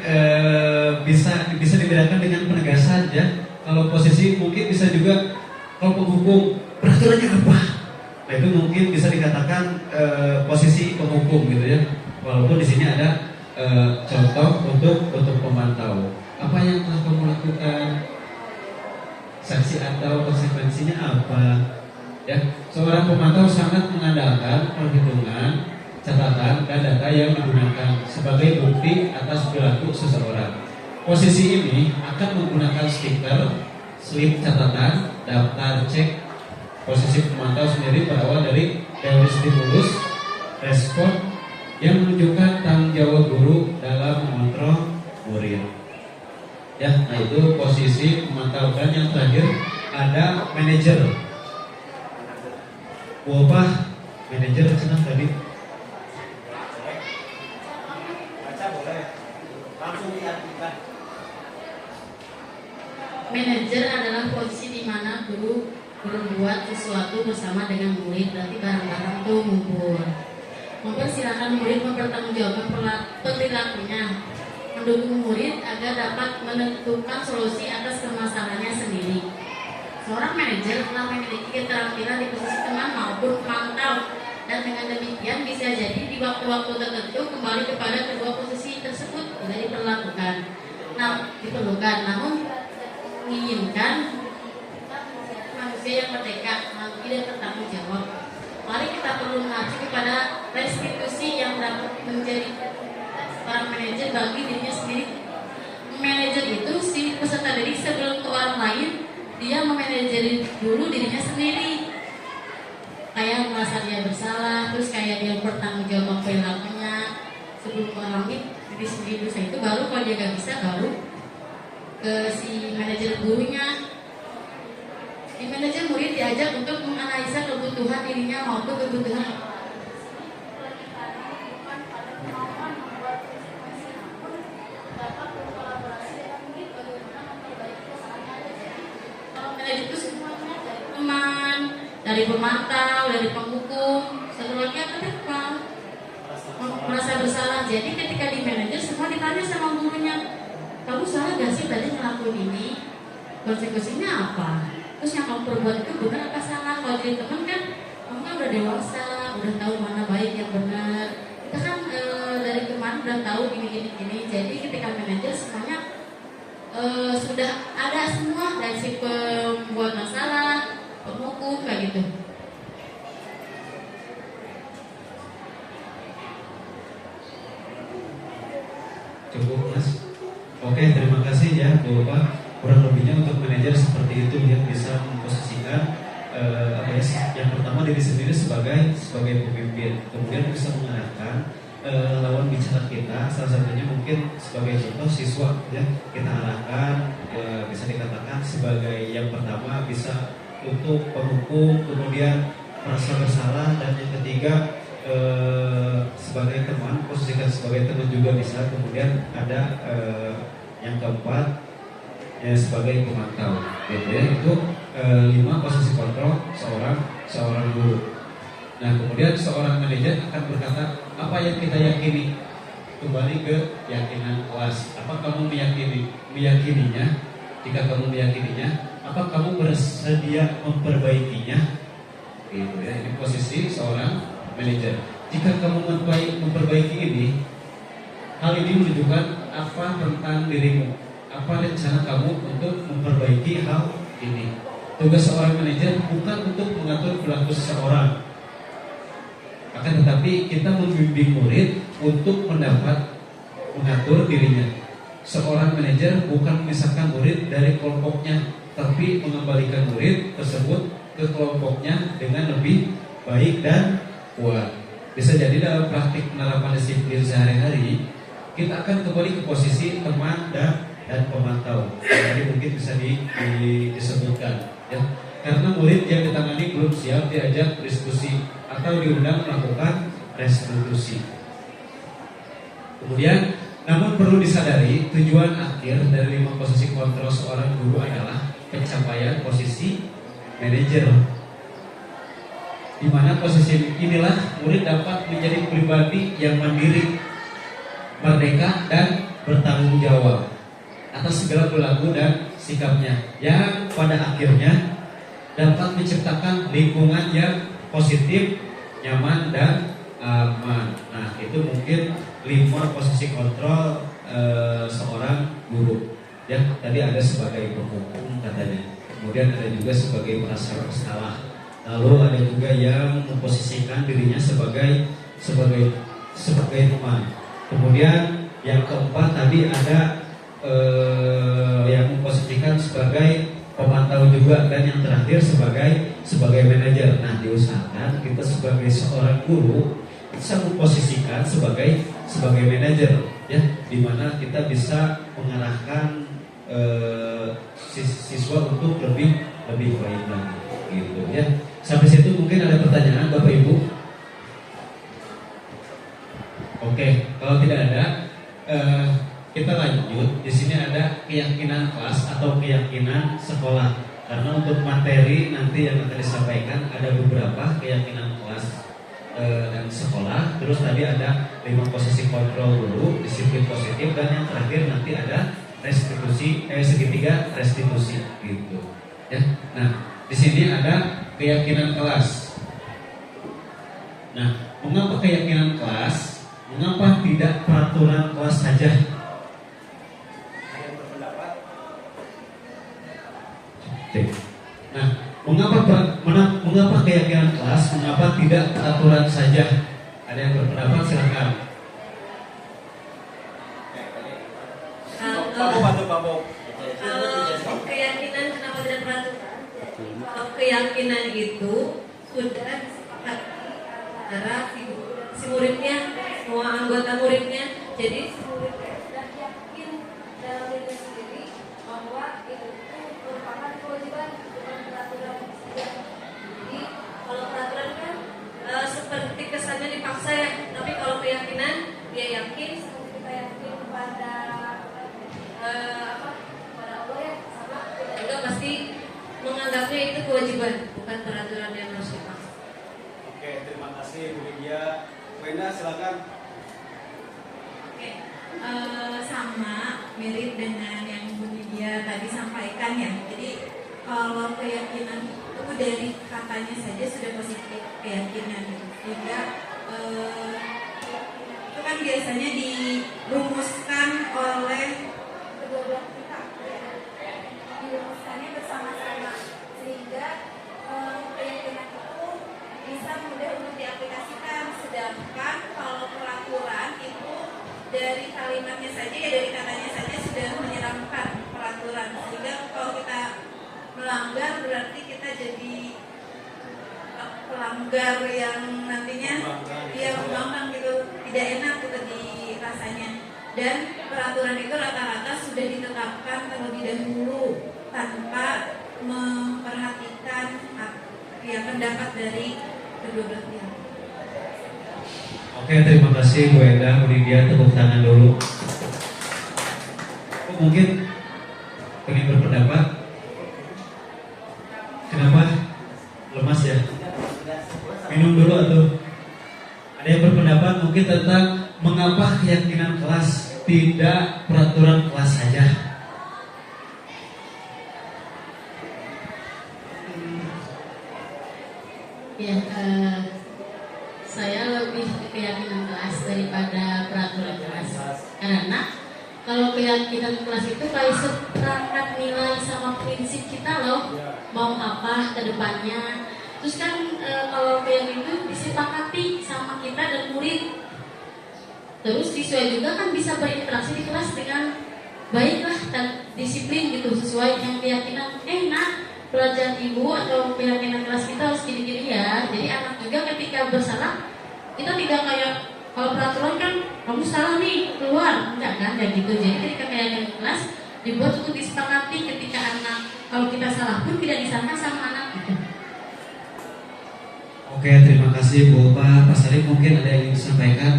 bisa dibedakan dengan penegasan ya. Kalau posisi mungkin bisa juga kalau penghukum peraturannya apa? Nah itu mungkin bisa dikatakan posisi penghukum gitu ya. Walaupun di sini ada contoh untuk pemantau. Apa yang telah kamu lakukan? Sanksi atau konsekuensinya apa? Ya, seorang pemantau sangat mengandalkan perhitungan, catatan, dan data yang digunakan sebagai bukti atas perilaku seseorang. Posisi ini akan menggunakan stiker, slip catatan, daftar cek. Posisi pemantau sendiri berawal dari teori stimulus, respon yang menunjukkan tanggung jawab guru dalam mengontrol murid. Ya, nah itu posisi pemantau. Dan yang terakhir ada manajer. Wabah manajer senang tadi. Baca boleh. Langsung diartikan. Manajer adalah posisi di mana guru berbuat sesuatu bersama dengan murid, berarti barang-barang itu ngumpul. Mempersilahkan murid mempertanggungjawabkan perilakunya, mendukung murid agar dapat menentukan solusi atas permasalahannya sendiri. Seorang manajer telah memiliki keterampilan di posisi teman maupun pemantau, dan dengan demikian bisa jadi di waktu-waktu tertentu kembali kepada kedua posisi tersebut tidak diperlukan. Namun menginginkan manusia yang merdeka, mandiri dan bertanggung jawab. Mari kita perlu mengacu kepada restitusi yang dapat menjadi seorang manajer bagi dirinya sendiri. Manajer itu si peserta didik sebelum ke orang lain, dia memanajeri dulu dirinya sendiri. Kayak merasa dia bersalah, terus kayak dia bertanggung jawab perilakunya sebelum ke orang lain, diri sendiri dosa itu baru kalau dia gak bisa baru ke si manajer gurunya. Di manajer murid diajak untuk menganalisa kebutuhan dirinya maupun kebutuhan itu semuanya dari teman, dari pemantau, dari penghukum, satu lagi apa depan merasa bersalah. Jadi ketika di manajer semua ditanya sama gurunya, kamu salah gak sih tadi ngelakuin ini? Konsekuensinya apa? Terus yang kamu perbuat itu benar apa salah? Kalau jadi teman kan, kamu kan udah dewasa, udah tahu mana baik yang benar. Kita kan dari kemarin udah tahu gini. Jadi ketika manajer semuanya sudah ada semua dari si pembuat masalah, penghukum kayak gitu. Cukup mas. Oke, terima kasih ya Bapak. Kurang lebihnya untuk manajer seperti itu yang bisa memposisikan yang pertama diri sendiri sebagai pemimpin, kemudian bisa mengarahkan lawan bicara kita, salah satunya mungkin sebagai contoh siswa ya, kita arahkan bisa dikatakan sebagai yang pertama bisa untuk penghukum, kemudian merasa bersalah, dan yang ketiga sebagai teman, posisikan sebagai teman juga bisa, kemudian ada yang keempat ya, sebagai pemantau gitu ya. Itu 5 posisi kontrol seorang guru. Nah kemudian seorang manajer akan berkata apa yang kita yakini, kembali ke keyakinan was. Apa kamu meyakininya? Jika kamu meyakininya, apa kamu bersedia memperbaikinya? Gitu ya. Ini posisi seorang manajer. Jika kamu memperbaiki ini, hal ini menunjukkan apa tentang dirimu, apa rencana kamu untuk memperbaiki hal ini. Tugas seorang manajer bukan untuk mengatur perilaku seseorang, akan tetapi kita membimbing murid untuk mengatur dirinya. Seorang manajer bukan memisahkan murid dari kelompoknya, tapi mengembalikan murid tersebut ke kelompoknya dengan lebih baik dan kuat. Bisa jadi dalam praktik penerapan disiplin sehari-hari, kita akan kembali ke posisi teman dan pemantau. Jadi mungkin bisa disebutkan ya. Karena murid yang ditangani belum siap diajak diskusi atau diundang melakukan restitusi. Kemudian, namun perlu disadari tujuan akhir dari 5 posisi kontrol seorang guru adalah pencapaian posisi manajer, di mana posisi inilah murid dapat menjadi pribadi yang mandiri, merdeka dan bertanggung jawab atas segala perilaku dan sikapnya yang pada akhirnya dapat menciptakan lingkungan yang positif, nyaman dan aman. Nah, itu mungkin 5 posisi kontrol seorang guru. Ya, tadi ada sebagai penghukum katanya. Kemudian ada juga sebagai merasa bersalah. Lalu ada juga yang memposisikan dirinya sebagai teman. Kemudian yang keempat tadi ada yang memposisikan sebagai pemantau juga, dan yang terakhir sebagai manajer. Nah, diusahakan kita sebagai seorang guru bisa memposisikan sebagai manajer, ya, di mana kita bisa mengarahkan siswa untuk lebih baik lagi, gitu ya. Sampai situ mungkin ada pertanyaan Bapak Ibu? Oke, kalau tidak ada, kita lanjut. Di sini ada keyakinan kelas atau keyakinan sekolah. Karena untuk materi nanti yang akan disampaikan ada beberapa keyakinan kelas dan sekolah. Terus tadi ada 5 posisi kontrol dulu, disiplin positif, dan yang terakhir nanti ada segitiga restitusi, gitu. Ya. Nah, di sini ada keyakinan kelas. Nah, mengapa keyakinan kelas? Mengapa tidak peraturan kelas saja? Nah, mengapa keyakinan kelas? Mengapa tidak peraturan saja? Ada yang berpendapat? Silakan. Kalau keyakinan kenapa tidak peraturan? Kalau keyakinan itu sudah disepakati antara si muridnya, semua anggota muridnya. Jadi si muridnya sudah yakin dalam diri sendiri bahwa itu merupakan kewajiban, bukan peraturan saja. Jadi kalau peraturan kan seperti kesannya dipaksa ya, tapi kalau keyakinan dia yakin, seperti kita yakin pada pada Allah ya, sama kita juga pasti menganggapnya itu kewajiban, bukan peraturan yang harus dipaksa. Oke, terima kasih Bu Lydia. Wenda, silakan. Oke, sama mirip dengan yang Bu Lydia tadi sampaikan ya. Jadi kalau keyakinan itu dari katanya saja sudah positif keyakinan, sehingga itu kan biasanya dirumuskan oleh kedua belah pihak, dirumuskannya bersama-sama, sehingga keyakinan itu bisa mudah untuk diaplikasikan. Sedangkan kalau peraturan itu dari kalimatnya saja ya, dari katanya saja sudah menyeramkan peraturan, sehingga kalau kita melanggar berarti kita jadi pelanggar yang nantinya dia membangkang gitu, tidak enak gitu dirasanya. Dan peraturan itu rata-rata sudah ditetapkan terlebih dahulu tanpa memperhatikan ya pendapat dari kedua belah pihak. Oke, terima kasih Bu Enda, Bu Lydia, tepuk tangan dulu. Mungkin pengen berpendapat? Kenapa? Lemas ya? Minum dulu atau? Ada yang berpendapat mungkin tentang mengapa keyakinan kelas tidak peraturan kelas saja? Ya, saya lebih keyakinan kelas daripada peraturan kelas. Karena kalau keyakinan kelas itu kayak seperangkat nilai sama prinsip kita loh, mau apa ke depannya. Terus kan kalau keyakinan itu disepakati sama kita dan murid. Terus siswa juga kan bisa berinteraksi di kelas dengan baiklah dan disiplin gitu, sesuai yang keyakinan. Pelajaran ibu atau keyakinan kelas kita harus gini-gini ya. Jadi anak juga ketika bersalah, kita tidak kayak kalau peraturan kan kamu salah nih keluar, enggak kan kayak gitu. Jadi ketika keyakinan kelas dibuat untuk disepakati ketika anak kalau kita salah pun tidak disangka sama anak gitu. Oke, terima kasih Bu Pak Sari, mungkin ada yang ingin disampaikan?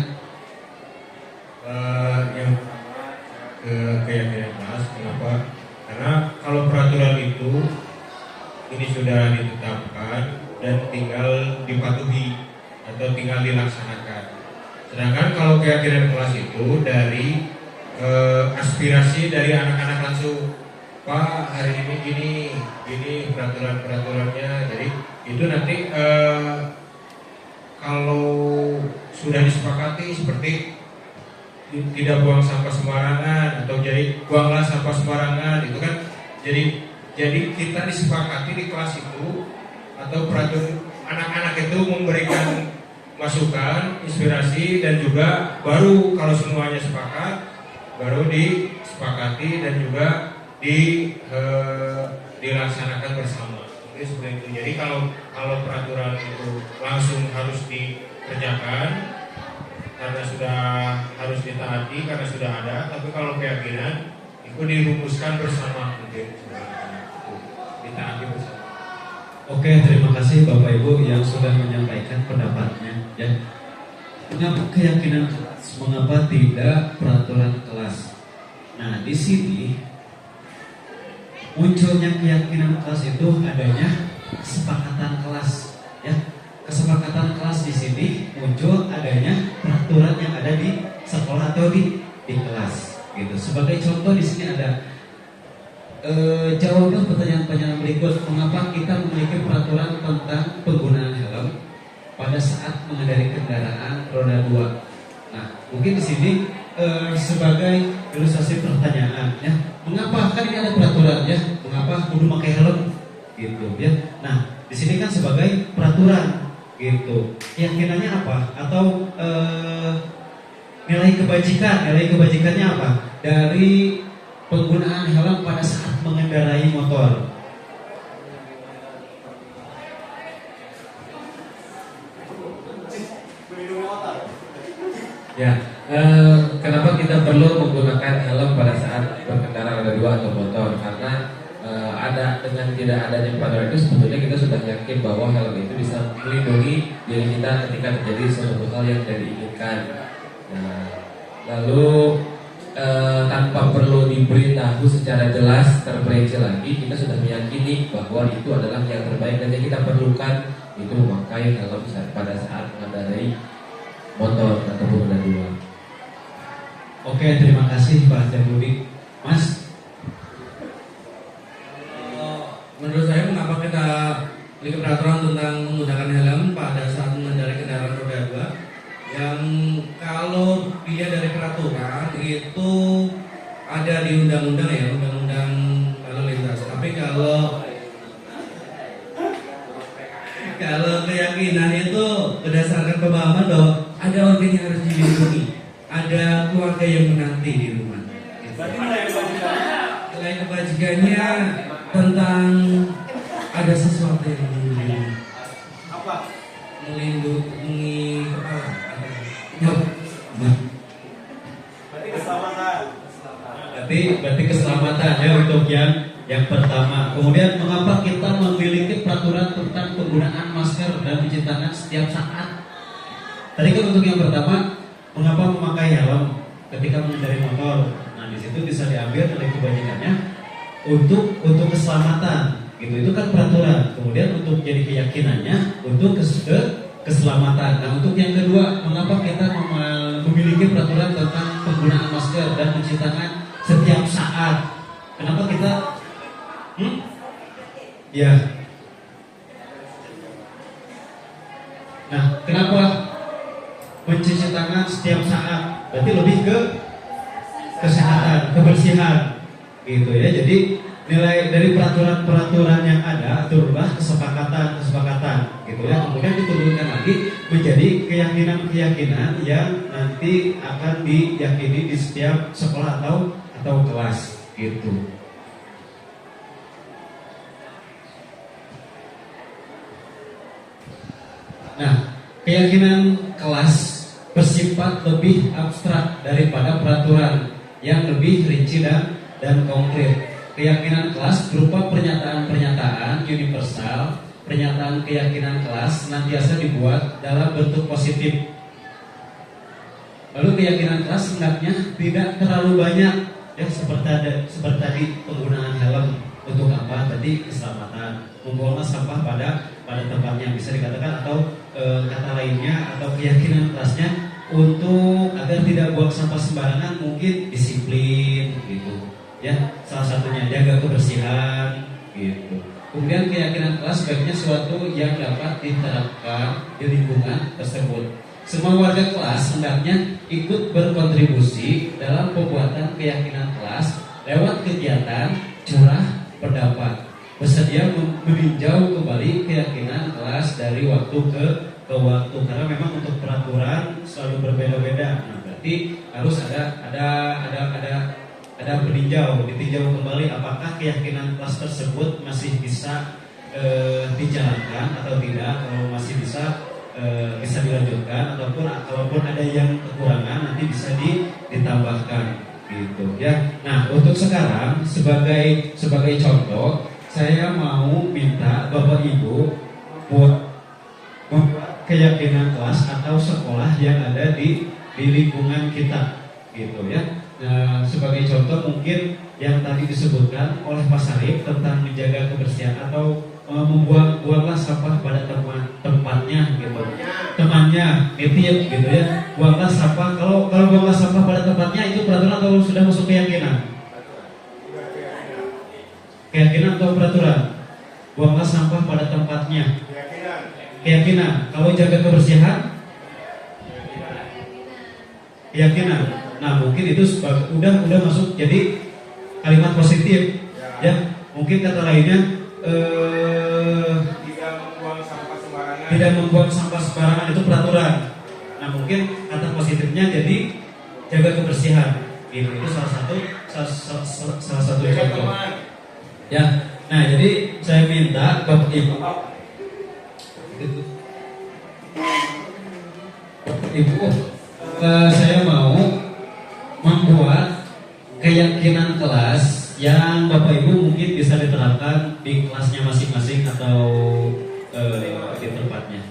Yang keyakinan kelas, kenapa? Karena kalau peraturan itu ini sudah ditetapkan dan tinggal dipatuhi atau tinggal dilaksanakan. Sedangkan kalau keyakinan kelas itu dari aspirasi dari anak-anak langsung, Pak hari ini gini peraturannya. Jadi itu nanti kalau sudah disepakati seperti tidak buang sampah sembarangan atau jadi buanglah sampah sembarangan, itu kan jadi kita disepakati di kelas itu atau peraturan anak-anak itu memberikan masukan, inspirasi, dan juga baru kalau semuanya sepakat baru disepakati dan juga dilaksanakan bersama. Jadi seperti itu. Jadi kalau peraturan itu langsung harus dikerjakan karena sudah harus ditaati karena sudah ada, tapi kalau keyakinan itu dirumuskan bersama mungkin ditaati bersama. Oke, terima kasih Bapak Ibu yang sudah menyampaikan pendapatnya. Ya, mengapa keyakinan kelas? Mengapa tidak peraturan kelas? Nah, di sini munculnya keyakinan kelas itu adanya kesepakatan kelas. Ya, kesepakatan kelas di sini muncul adanya peraturan yang ada di sekolah atau di kelas. Gitu. Sebagai contoh di sini ada jawablah pertanyaan-pertanyaan berikut. Mengapa kita memiliki peraturan tentang penggunaan helm pada saat mengendarai kendaraan roda 2? Nah, mungkin di sini sebagai ilustrasi pertanyaan, ya, mengapa kan ini ada peraturan, ya, mengapa kudu pakai helm, gitu, ya. Nah, di sini kan sebagai peraturan, gitu. Keyakinannya apa? Atau nilai kebajikannya apa? Dari penggunaan helm pada saat mengendarai motor. Ya, kenapa kita perlu menggunakan helm pada saat berkendara roda 2 atau motor? Karena ada dengan tidak adanya peraturan itu sebetulnya kita sudah yakin bahwa helm itu bisa melindungi diri kita ketika terjadi sesuatu hal yang tidak diinginkan. Nah, lalu tanpa perlu diberitahu secara jelas terperinci lagi, kita sudah meyakini bahwa itu adalah yang terbaik dan yang kita perlukan itu memakai helm pada saat mengendarai motor ataupun roda 2. Oke, terima kasih Pak Jabudi. Mas, menurut saya mengapa kita memiliki peraturan tentang menggunakan helm pada saat mengendarai kendaraan roda 2? Yang kalau dilihat dari peraturan itu ada di undang-undang, ya, undang-undang lalu lintas. Tapi kalau keyakinan itu berdasarkan pemahaman bahwa ada organ yang harus dilindungi, ada keluarga yang menanti di rumah. Selain kebajikannya tentang ada sesuatu yang melindungi. Apa? Melindungi kepala. Berarti keselamatan. Berarti keselamatan, ya, untuk yang pertama. Kemudian mengapa kita memiliki peraturan tentang penggunaan masker dan mencuci tangan setiap saat? Tadi kan untuk yang pertama, mengapa memakai helm ketika mengendarai motor? Nah, di situ bisa diambil dari kebajikannya untuk keselamatan. Gitu, itu kan peraturan. Kemudian untuk jadi keyakinannya untuk keselamatan. Nah, untuk yang kedua, mengapa kita memiliki peraturan tentang penggunaan masker dan mencuci tangan setiap saat? Kenapa kita? Ya. Nah, kenapa mencuci tangan setiap saat? Berarti lebih ke kesehatan, kebersihan, gitu ya. Jadi nilai dari peraturan-peraturan yang ada turunlah kesepakatan, gitu ya. Kemudian diturunkan lagi menjadi keyakinan yang nanti akan diyakini di setiap sekolah atau kelas, gitu. Nah, keyakinan kelas bersifat lebih abstrak daripada peraturan yang lebih rinci dan konkret. Keyakinan kelas berupa pernyataan-pernyataan universal. Pernyataan keyakinan kelas senantiasa dibuat dalam bentuk positif. Lalu keyakinan kelas sebenarnya tidak terlalu banyak, ya, seperti tadi penggunaan helm untuk apa? Tadi keselamatan, membuang sampah pada tempatnya, bisa dikatakan, atau kata lainnya atau keyakinan kelasnya untuk agar tidak buang sampah sembarangan mungkin disiplin gitu ya, salah satunya jaga kebersihan gitu. Kemudian keyakinan kelas sebaiknya suatu yang dapat diterapkan di lingkungan tersebut. Semua warga kelas hendaknya ikut berkontribusi dalam pembuatan keyakinan kelas lewat kegiatan curah pendapat, bersedia meninjau kembali keyakinan kelas dari waktu ke waktu, karena memang untuk peraturan selalu berbeda-beda. Nah, berarti harus ada ditinjau kembali apakah keyakinan kelas tersebut masih bisa dijalankan atau tidak. Kalau masih bisa dilanjutkan, ataupun kalaupun ada yang kekurangan nanti bisa ditambahkan gitu ya. Nah, untuk sekarang sebagai contoh saya mau minta Bapak Ibu buat keyakinan kelas atau sekolah yang ada di lingkungan kita gitu ya. Nah, sebagai contoh mungkin yang tadi disebutkan oleh Pak Sarif tentang menjaga kebersihan atau membuanglah sampah pada tempatnya gitu. Temannya nitip gitu ya. Buanglah sampah, kalau buanglah sampah pada tempatnya itu peraturan atau sudah masuk keyakinan? Keyakinan atau peraturan? Buanglah sampah pada tempatnya. Keyakinan. Kalau jaga kebersihan? Keyakinan. Nah, mungkin itu udah masuk jadi kalimat positif ya. Mungkin kata lainnya tidak membuang sampah sembarangan itu peraturan. Nah, mungkin kata positifnya jadi jaga kebersihan. Itu salah satu contoh. Ya. Nah, jadi saya minta Bapak Ibu saya mau membuat keyakinan kelas yang Bapak Ibu mungkin bisa diterapkan di kelasnya masing-masing atau di tempatnya.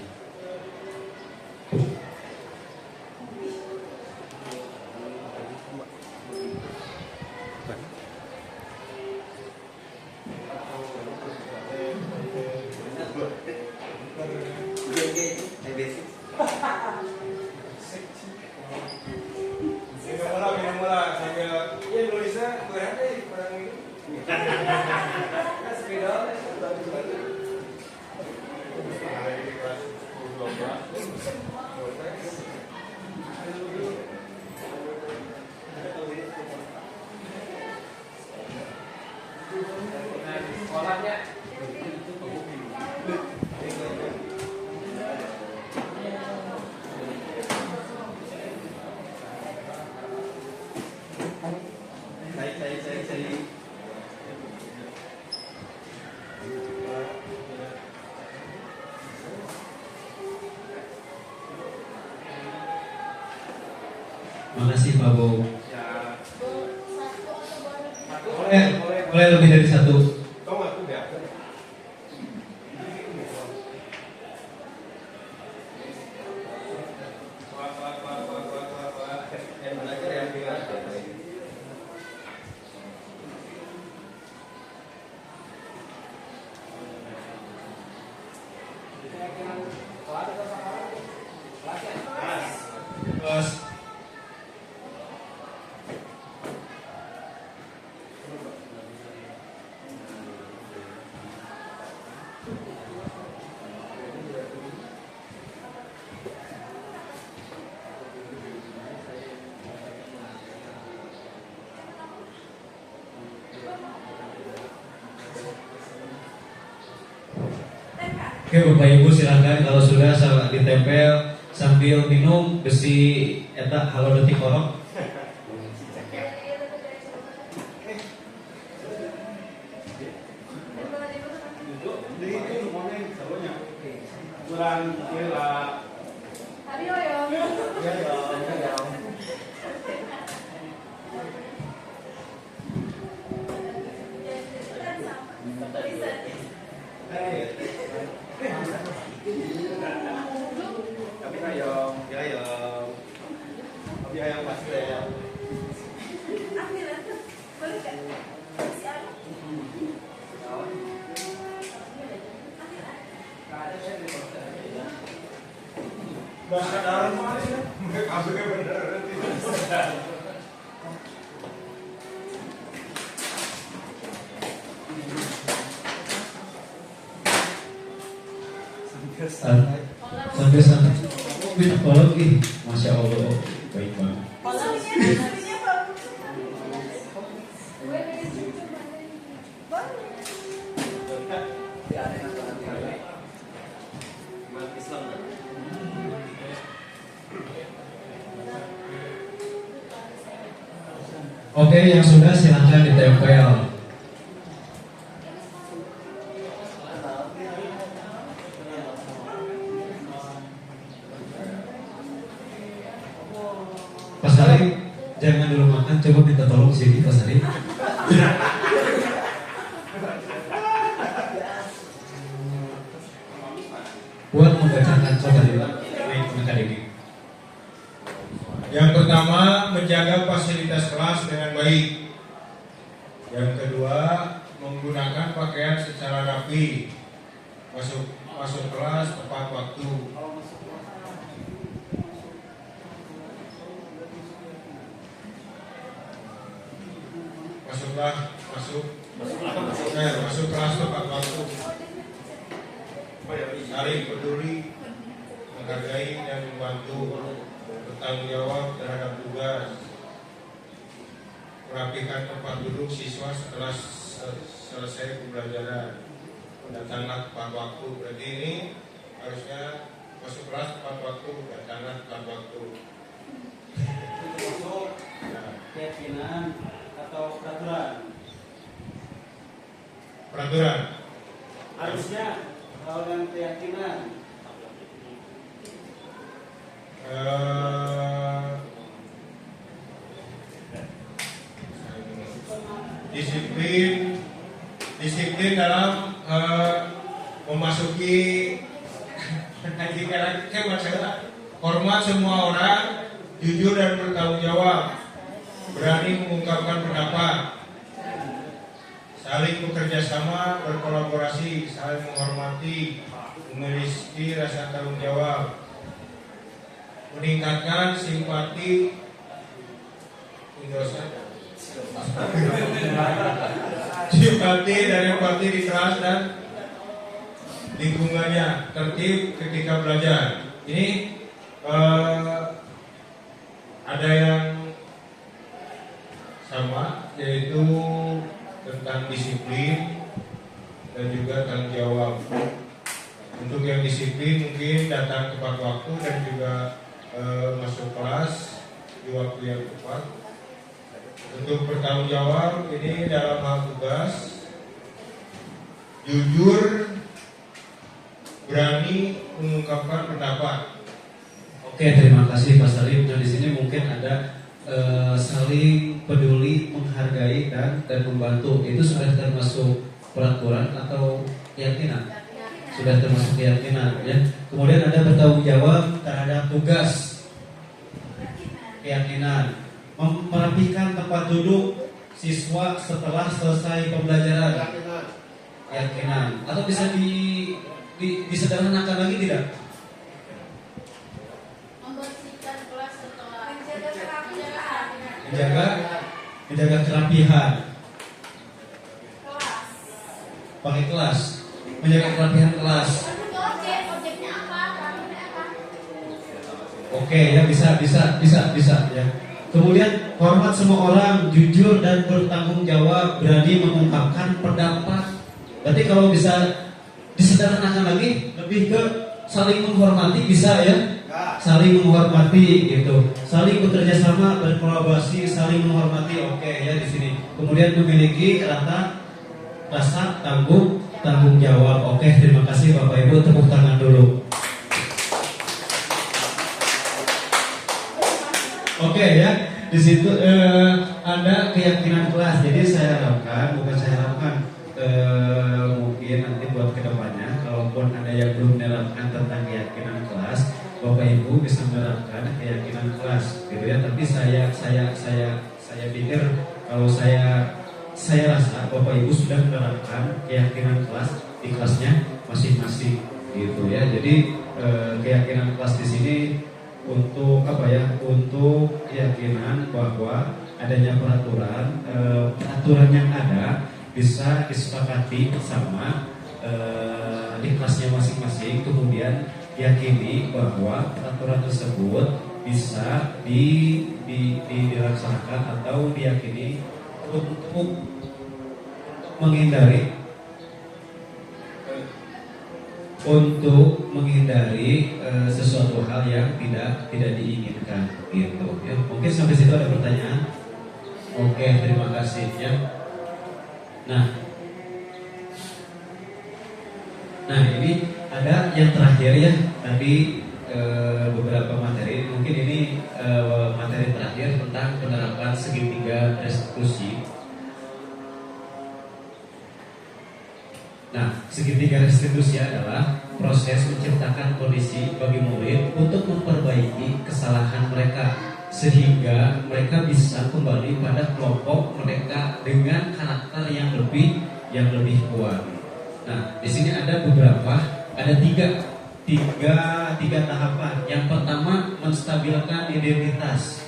Makasih Pak Bo. Boleh lebih dari satu. Oke Bapak Ibu silakan, kalau sudah ditempel sambil minum besi eta halodetik korok. Bahasa dalam mana sih? Sampai sana. Psikologi, masya Allah, baik banget. Oke, yang sudah silahkan ditempel. Pak Sari, jangan dulu makan, coba minta tolong sini Pak Sari. Buat membacakan coba dulu. Yang pertama, menjaga fasilitas kelas dengan baik. Yang kedua, menggunakan pakaian secara rapi. Masuk kelas tepat waktu. Masuk kelas tepat waktu. Saling peduli, menghargai dan membantu, bertanggung jawab terhadap tugas, merapikan tempat duduk siswa setelah selesai pembelajaran, datanglah tepat waktu. Berarti ini harusnya masuk kelas tepat waktu, datanglah tepat waktu. Keyakinan atau peraturan? Peraturan. Harusnya kalau dengan keyakinan. Disiplin dalam memasuki hormat semua orang, jujur dan bertanggung jawab, berani mengungkapkan pendapat, saling bekerja sama, berkolaborasi, saling menghormati, memiliki rasa tanggung jawab, meningkatkan simpati dan empati di kelas dan lingkungannya, tertib ketika belajar. Ini ada yang sama, yaitu tentang disiplin dan juga tanggung jawab. Untuk yang disiplin mungkin datang tepat waktu dan juga masuk kelas di waktu yang tepat. Untuk bertanggung jawab ini dalam hal tugas, jujur, berani mengungkapkan pendapat. Oke, terima kasih Pak Salim. Nah, di sini mungkin ada saling peduli, menghargai dan membantu. Itu sudah termasuk peraturan atau keyakinan? Sudah termasuk keyakinan, ya. Kemudian ada bertanggung jawab terhadap tugas, keyakinan. Merapikan tempat duduk siswa setelah selesai pembelajaran, keyakinan. Atau bisa disederhanakan lagi tidak? Membersihkan kelas setelah menjaga kerapihan. Pakai kelas, menjaga kerapihan kelas. Oke, ya bisa ya. Kemudian hormat semua orang, jujur dan bertanggung jawab, berani mengungkapkan pendapat. Berarti kalau bisa disederhanakan lagi, lebih ke saling menghormati, bisa ya? Saling menghormati gitu, saling bekerja sama, berkolaborasi, saling menghormati. Oke ya di sini. Kemudian memiliki rasa tanggung jawab. Oke, terima kasih Bapak Ibu, tepuk tangan dulu. Oke ya, di situ ada keyakinan kelas. Jadi saya harapkan, mungkin nanti buat kedepannya, kalaupun ada yang belum menerapkan tentang keyakinan kelas, Bapak Ibu bisa menerapkan keyakinan kelas, gitu ya. Tapi saya pikir kalau saya rasa Bapak Ibu sudah menerapkan keyakinan kelas di kelasnya masing-masing, gitu ya. Jadi keyakinan kelas di sini untuk apa ya? Untuk keyakinan bahwa adanya peraturan yang ada bisa disepakati bersama di kelasnya masing-masing, kemudian yakini bahwa peraturan tersebut bisa dilaksanakan atau diyakini untuk menghindari sesuatu hal yang tidak diinginkan gitu ya. Mungkin sampai situ ada pertanyaan. Oke, terima kasih ya. Nah ini ada yang terakhir ya, tadi beberapa materi, mungkin ini materi terakhir tentang penerapan segitiga restitusi. Nah, segitiga restitusi adalah proses menciptakan kondisi bagi murid untuk memperbaiki kesalahan mereka sehingga mereka bisa kembali pada kelompok mereka dengan karakter yang lebih kuat. Nah, di sini ada tiga tahapan. Yang pertama, menstabilkan identitas.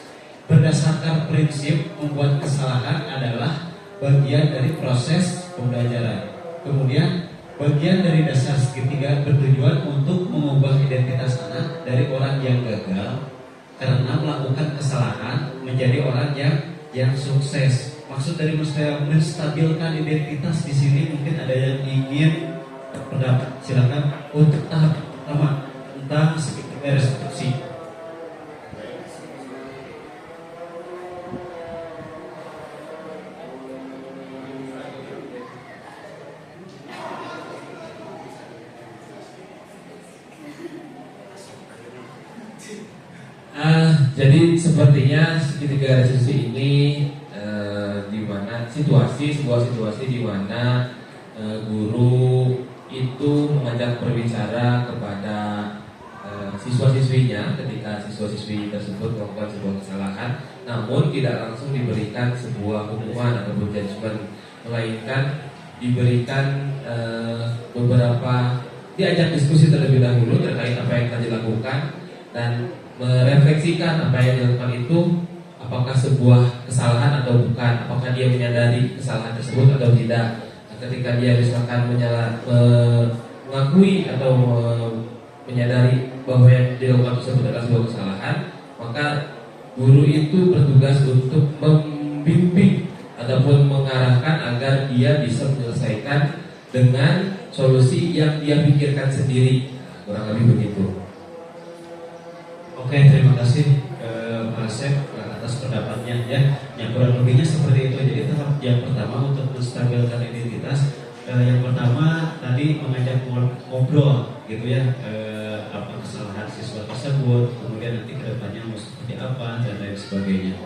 Berdasarkan prinsip membuat kesalahan adalah bagian dari proses pembelajaran. Kemudian bagian dari dasar segitiga bertujuan untuk mengubah identitas anak dari orang yang gagal karena melakukan kesalahan menjadi orang yang sukses. Maksud dari menstabilkan identitas di sini, mungkin ada yang ingin pendapat, silakan untuk tahap pertama tentang segitiga restitusi. Jadi sepertinya segitiga restitusi ini di mana sebuah situasi di mana guru itu mengajak berbicara kepada siswa-siswinya ketika siswa-siswi tersebut melakukan sebuah kesalahan, namun tidak langsung diberikan sebuah hukuman ataupun judgement, melainkan diberikan diajak diskusi terlebih dahulu terkait apa yang telah dilakukan dan merefleksikan apa yang dilakukan itu apakah sebuah kesalahan atau bukan, apakah dia menyadari kesalahan tersebut atau tidak. Ketika dia misalkan mengakui atau menyadari bahwa yang dilakukan tersebut adalah sebuah kesalahan, maka guru itu bertugas untuk membimbing ataupun mengarahkan agar dia bisa menyelesaikan dengan solusi yang dia pikirkan sendiri. Kurang lebih begitu. Oke, terima kasih Pak Asep atas pendapatnya ya. Yang kurang lebihnya seperti itu. Jadi tahap yang pertama untuk menstabilkan identitas, yang pertama tadi mengajak ngobrol gitu ya, apa kesalahan siswa tersebut, kemudian nanti kedepannya mau seperti apa dan lain sebagainya.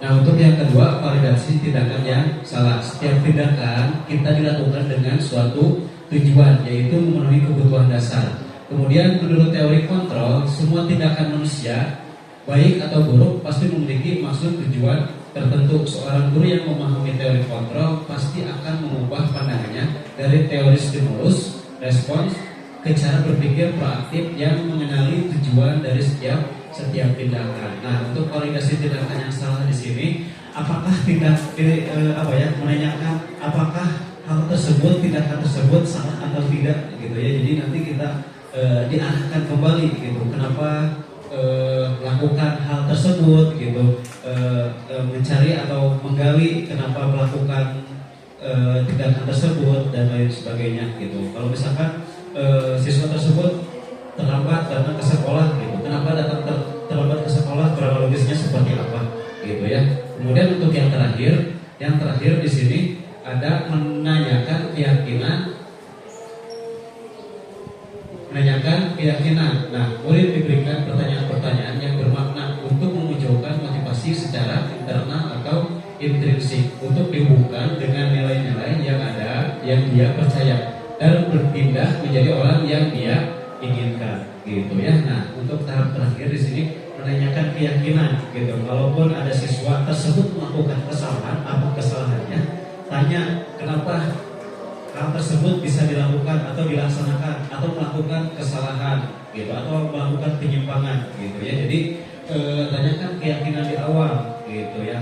Nah, untuk yang kedua, validasi tindakan yang salah. Setiap tindakan kita dilakukan dengan suatu tujuan, yaitu memenuhi kebutuhan dasar. Kemudian menurut teori kontrol, semua tindakan manusia, baik atau buruk, pasti memiliki maksud tujuan tertentu. Seorang guru yang memahami teori kontrol pasti akan mengubah pandangannya dari teori stimulus, respons, ke cara berpikir proaktif yang mengenali tujuan dari setiap tindakan. Nah, untuk validasi tindakan yang salah di sini, apakah menanyakan apakah tindakan tersebut salah atau tidak gitu ya. Jadi nanti kita diarahkan kembali gitu, kenapa melakukan hal tersebut gitu, mencari atau menggali kenapa melakukan tindakan tersebut dan lain sebagainya gitu. Kalau misalkan siswa tersebut terlambat karena ke sekolah gitu, kenapa datang terlambat ke sekolah, kronologisnya seperti apa gitu ya. Kemudian untuk yang terakhir di sini ada menanyakan keyakinan. Nah, murid diberikan pertanyaan-pertanyaan yang bermakna untuk memunculkan motivasi secara internal atau intrinsik untuk dihubungkan dengan nilai-nilai yang ada, yang dia percaya, dan berpindah menjadi orang yang dia inginkan, gitu ya. Nah, untuk tahap terakhir di sini menanyakan keyakinan, gitu. Kalaupun ada siswa tersebut melakukan kesalahan, apa kesalahannya? Tanya kenapa hal tersebut bisa dilakukan atau dilaksanakan atau melakukan kesalahan gitu atau melakukan penyimpangan gitu ya. Jadi tanyakan keyakinan di awal gitu ya,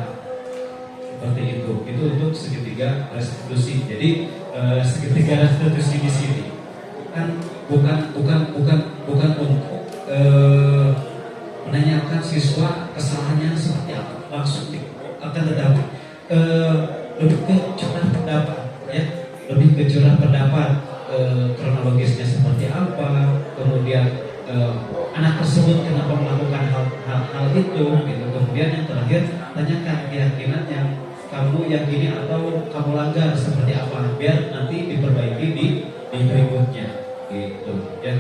seperti itu untuk segitiga restitusi. Jadi segitiga restitusi di sini bukan untuk menanyakan siswa kesalahannya seperti apa langsung, akan tetapi lebih ke curah pendapat ya, lebih ke curah pendapat, kronologisnya seperti apa, kemudian anak tersebut kenapa melakukan hal itu gitu. Kemudian yang terakhir, tanyakan keyakinan yang kamu yakini atau kamu langgar seperti apa, biar nanti diperbaiki di berikutnya gitu ya.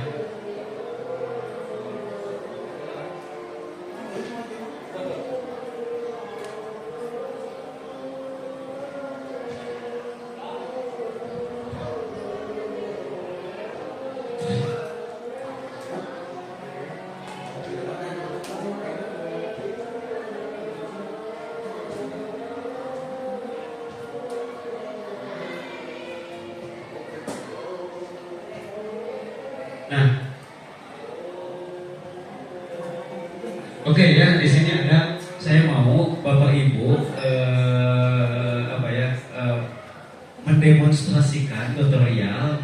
Nah, oke ya, di sini ada, saya mau Bapak Ibu mendemonstrasikan tutorial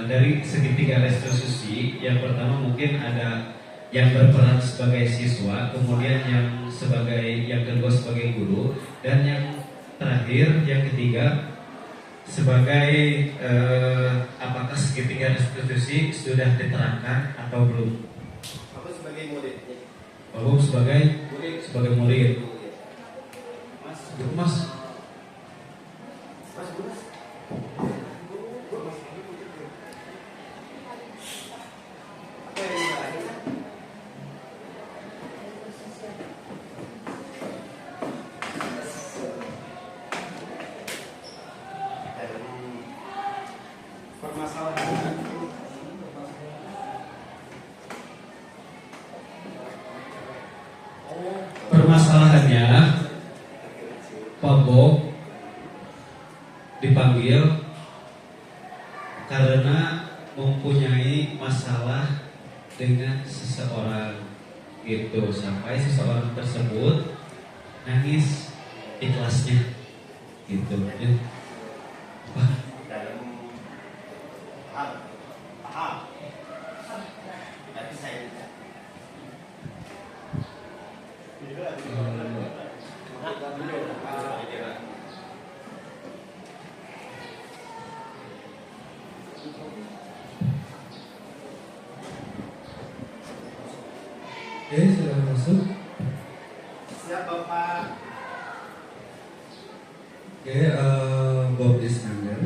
dari segitiga restitusi. Yang pertama mungkin ada yang berperan sebagai siswa, kemudian yang kedua sebagai guru, dan yang terakhir, yang ketiga sebagai apakah segitiga restitusi sudah diterapkan atau belum? Aku sebagai murid. Bapak sebagai murid. Mas. Permasalahannya, Pak Bob dipanggil karena mempunyai masalah dengan seseorang gitu, sampai seseorang tersebut nangis di kelasnya gitu ya. Wah, Oke, sudah masuk. Siap Bapak. Oke, Bob Iskandar.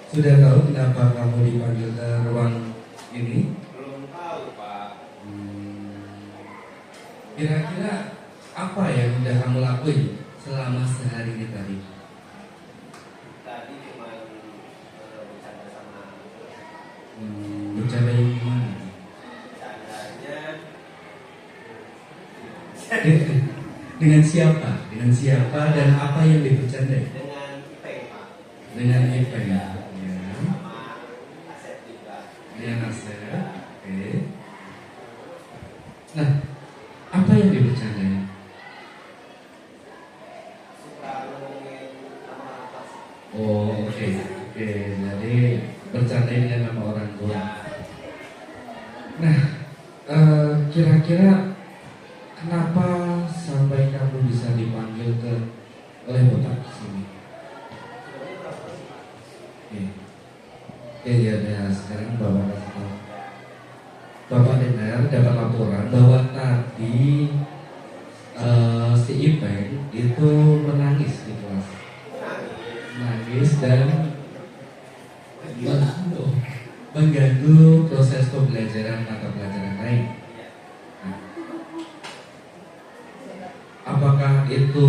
Sudah tahu kenapa kamu dipanggil ke ruang ini? Belum tahu Pak. Kira-kira apa yang udah kamu lakuin selama sehari ini tadi? Tadi cuma bercanda sama. Bercanda yang gimana? Bercandanya Dengan siapa? Dengan siapa dan apa yang dibercandai? dengan Ipeng Pak. Dengan Ipeng ya. Sama Asep juga. Dengan Asep. Oke. Nah, apa yang dibercandai? Suka ngomongin nama apa sih? Oh, oke. Jadi bercandai dengan nama orang tua. Nah, kira-kira kenapa sampai kamu bisa dipanggil oleh Bapak ke sini? Oke, ya, sekarang Bapak kasih tahu. Bapak dengar dapat laporan bahwa tadi si Ipeng itu menangis di kelas. Menangis dan mengganggu proses pembelajaran mata pelajaran lain. Apakah itu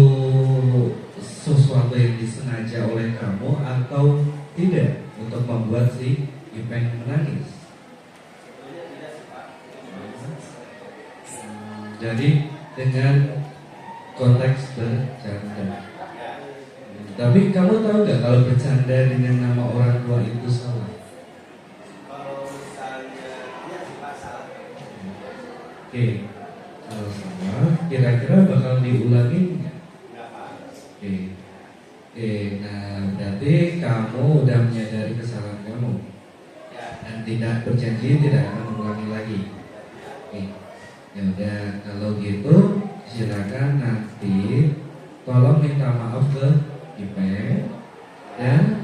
sesuatu yang disengaja oleh kamu atau tidak untuk membuat si Ipeng menangis? Jadi dengan konteks bercanda. Tapi kamu tahu nggak kalau bercanda dengan nama orang tua itu salah? Oke, kalau sama kira-kira bakal diulangin nggak? Oke. Oke, nah berarti kamu udah menyadari kesalahan kamu dan tidak berjanji tidak akan mengulangi lagi. Oke, ya udah kalau gitu silakan nanti tolong minta maaf ke IP dan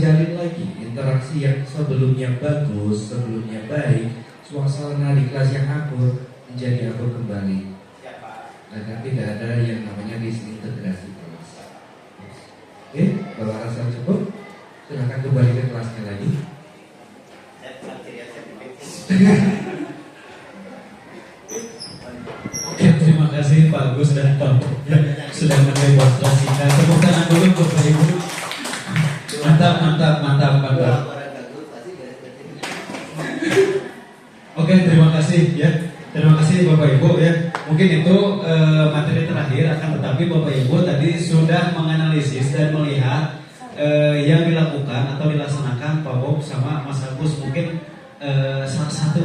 jalin lagi interaksi yang sebelumnya bagus, sebelumnya baik, suasana di kelas yang akur menjadi akur kembali. Agar tidak ada yang namanya disintegrasi kelas. Oke, kalau rasa cukup, silakan kembali ke kelasnya lagi. Oke, terima kasih Pak Agus dan Pak Bob yang sudah mendemonstrasikan. Tepuk tangan dulu untuk Pak Ibu. Mantap. Oke, terima kasih ya. Terima kasih Bapak Ibu ya. Mungkin itu materi terakhir, akan tetapi Bapak Ibu tadi sudah menganalisis dan melihat yang dilakukan atau dilaksanakan Pak Bob sama Mas Agus. Mungkin salah satu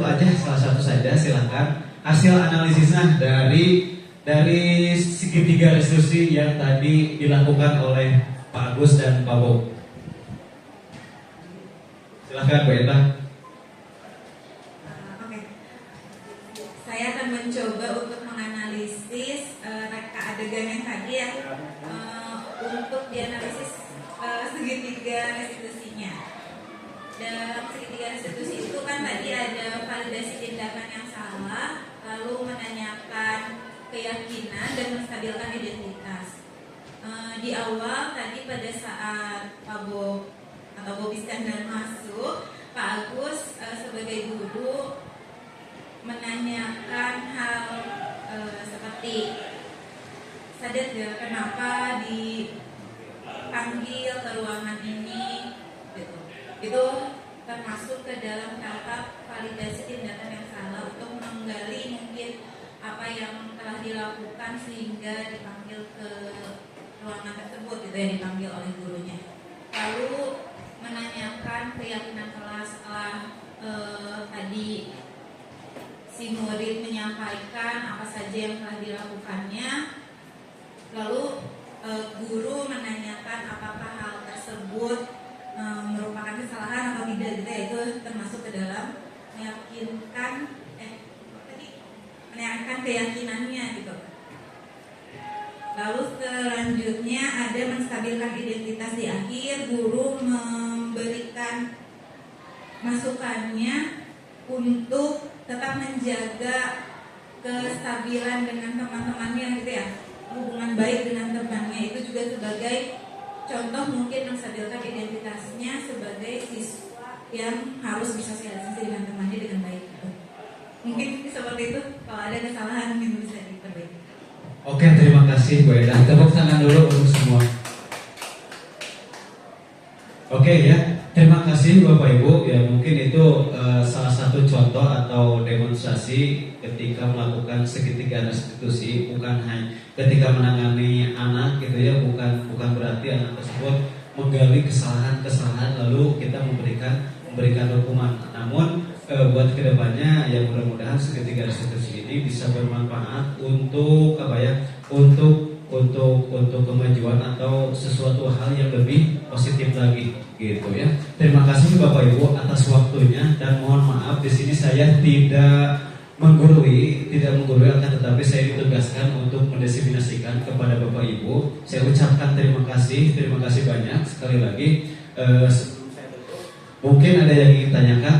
saja silakan hasil analisisnya dari segitiga restitusi yang tadi dilakukan oleh Pak Agus dan Pak Bob. Silakan Bu Enda. Saya akan mencoba untuk menganalisis reka adegan yang tadi ya, untuk dianalisis segitiga restitusinya. Dalam segitiga restitusi itu kan tadi ada validasi tindakan yang salah, lalu menanyakan keyakinan dan menstabilkan identitas. Di awal tadi pada saat Pak Bob atau Bob Iskandar masuk, Pak Agus sebagai guru menanyakan hal seperti sadar ya kenapa dipanggil ke ruangan ini gitu. Itu termasuk ke dalam tahap validasi tindakan yang salah untuk menggali mungkin apa yang telah dilakukan sehingga dipanggil ke ruangan tersebut gitu ya, dipanggil oleh gurunya. Lalu menanyakan keyakinan kelas setelah tadi si murid menyampaikan apa saja yang telah dilakukannya, lalu guru menanyakan apakah hal tersebut merupakan kesalahan atau tidak, gitu ya. Itu termasuk ke dalam meyakinkan keyakinannya gitu. Lalu selanjutnya ada menstabilkan identitas di akhir. Guru memberikan masukannya untuk tetap menjaga kestabilan dengan teman-temannya gitu ya, hubungan baik dengan temannya. Itu juga sebagai contoh mungkin menstabilkan identitasnya sebagai siswa yang harus bersosialisasi dengan temannya dengan baik gitu. Mungkin seperti itu. Kalau ada kesalahan mungkin bisa diperbaiki. Oke, terima kasih Bu Eda. Tepuk tangan dulu untuk semua. Oke ya, terima kasih Bapak Ibu. Ya mungkin itu salah satu contoh atau demonstrasi ketika melakukan segitiga restitusi, bukan hanya ketika menangani anak gitu ya, bukan berarti anak tersebut menggali kesalahan lalu kita memberikan hukuman. Namun buat kedepannya ya mudah-mudahan segitiga restitusi ini bisa bermanfaat untuk untuk kemajuan atau sesuatu hal yang lebih positif lagi gitu ya. Terima kasih Bapak Ibu atas waktunya dan mohon maaf di sini saya tidak menggurui akan tetapi saya ditugaskan untuk mendiseminasikan kepada Bapak Ibu. Saya ucapkan terima kasih banyak sekali lagi. Mungkin ada yang ingin tanyakan?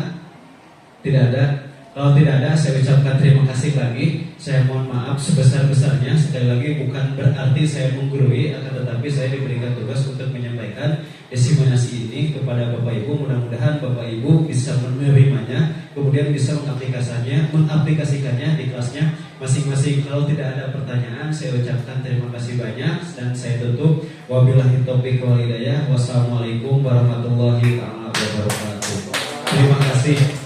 Tidak ada. Kalau tidak ada, saya ucapkan terima kasih lagi. Saya mohon maaf sebesar-besarnya. Sekali lagi bukan berarti saya menggurui, akan tetapi saya diberikan tugas untuk menyampaikan diseminasi ini kepada Bapak Ibu. Mudah-mudahan Bapak Ibu bisa menerimanya, kemudian bisa mengaplikasikannya di kelasnya masing-masing. Kalau tidak ada pertanyaan, saya ucapkan terima kasih banyak dan saya tutup. Wabillahi taufiq wal hidayah. Wassalamualaikum warahmatullahi wabarakatuh. Terima kasih.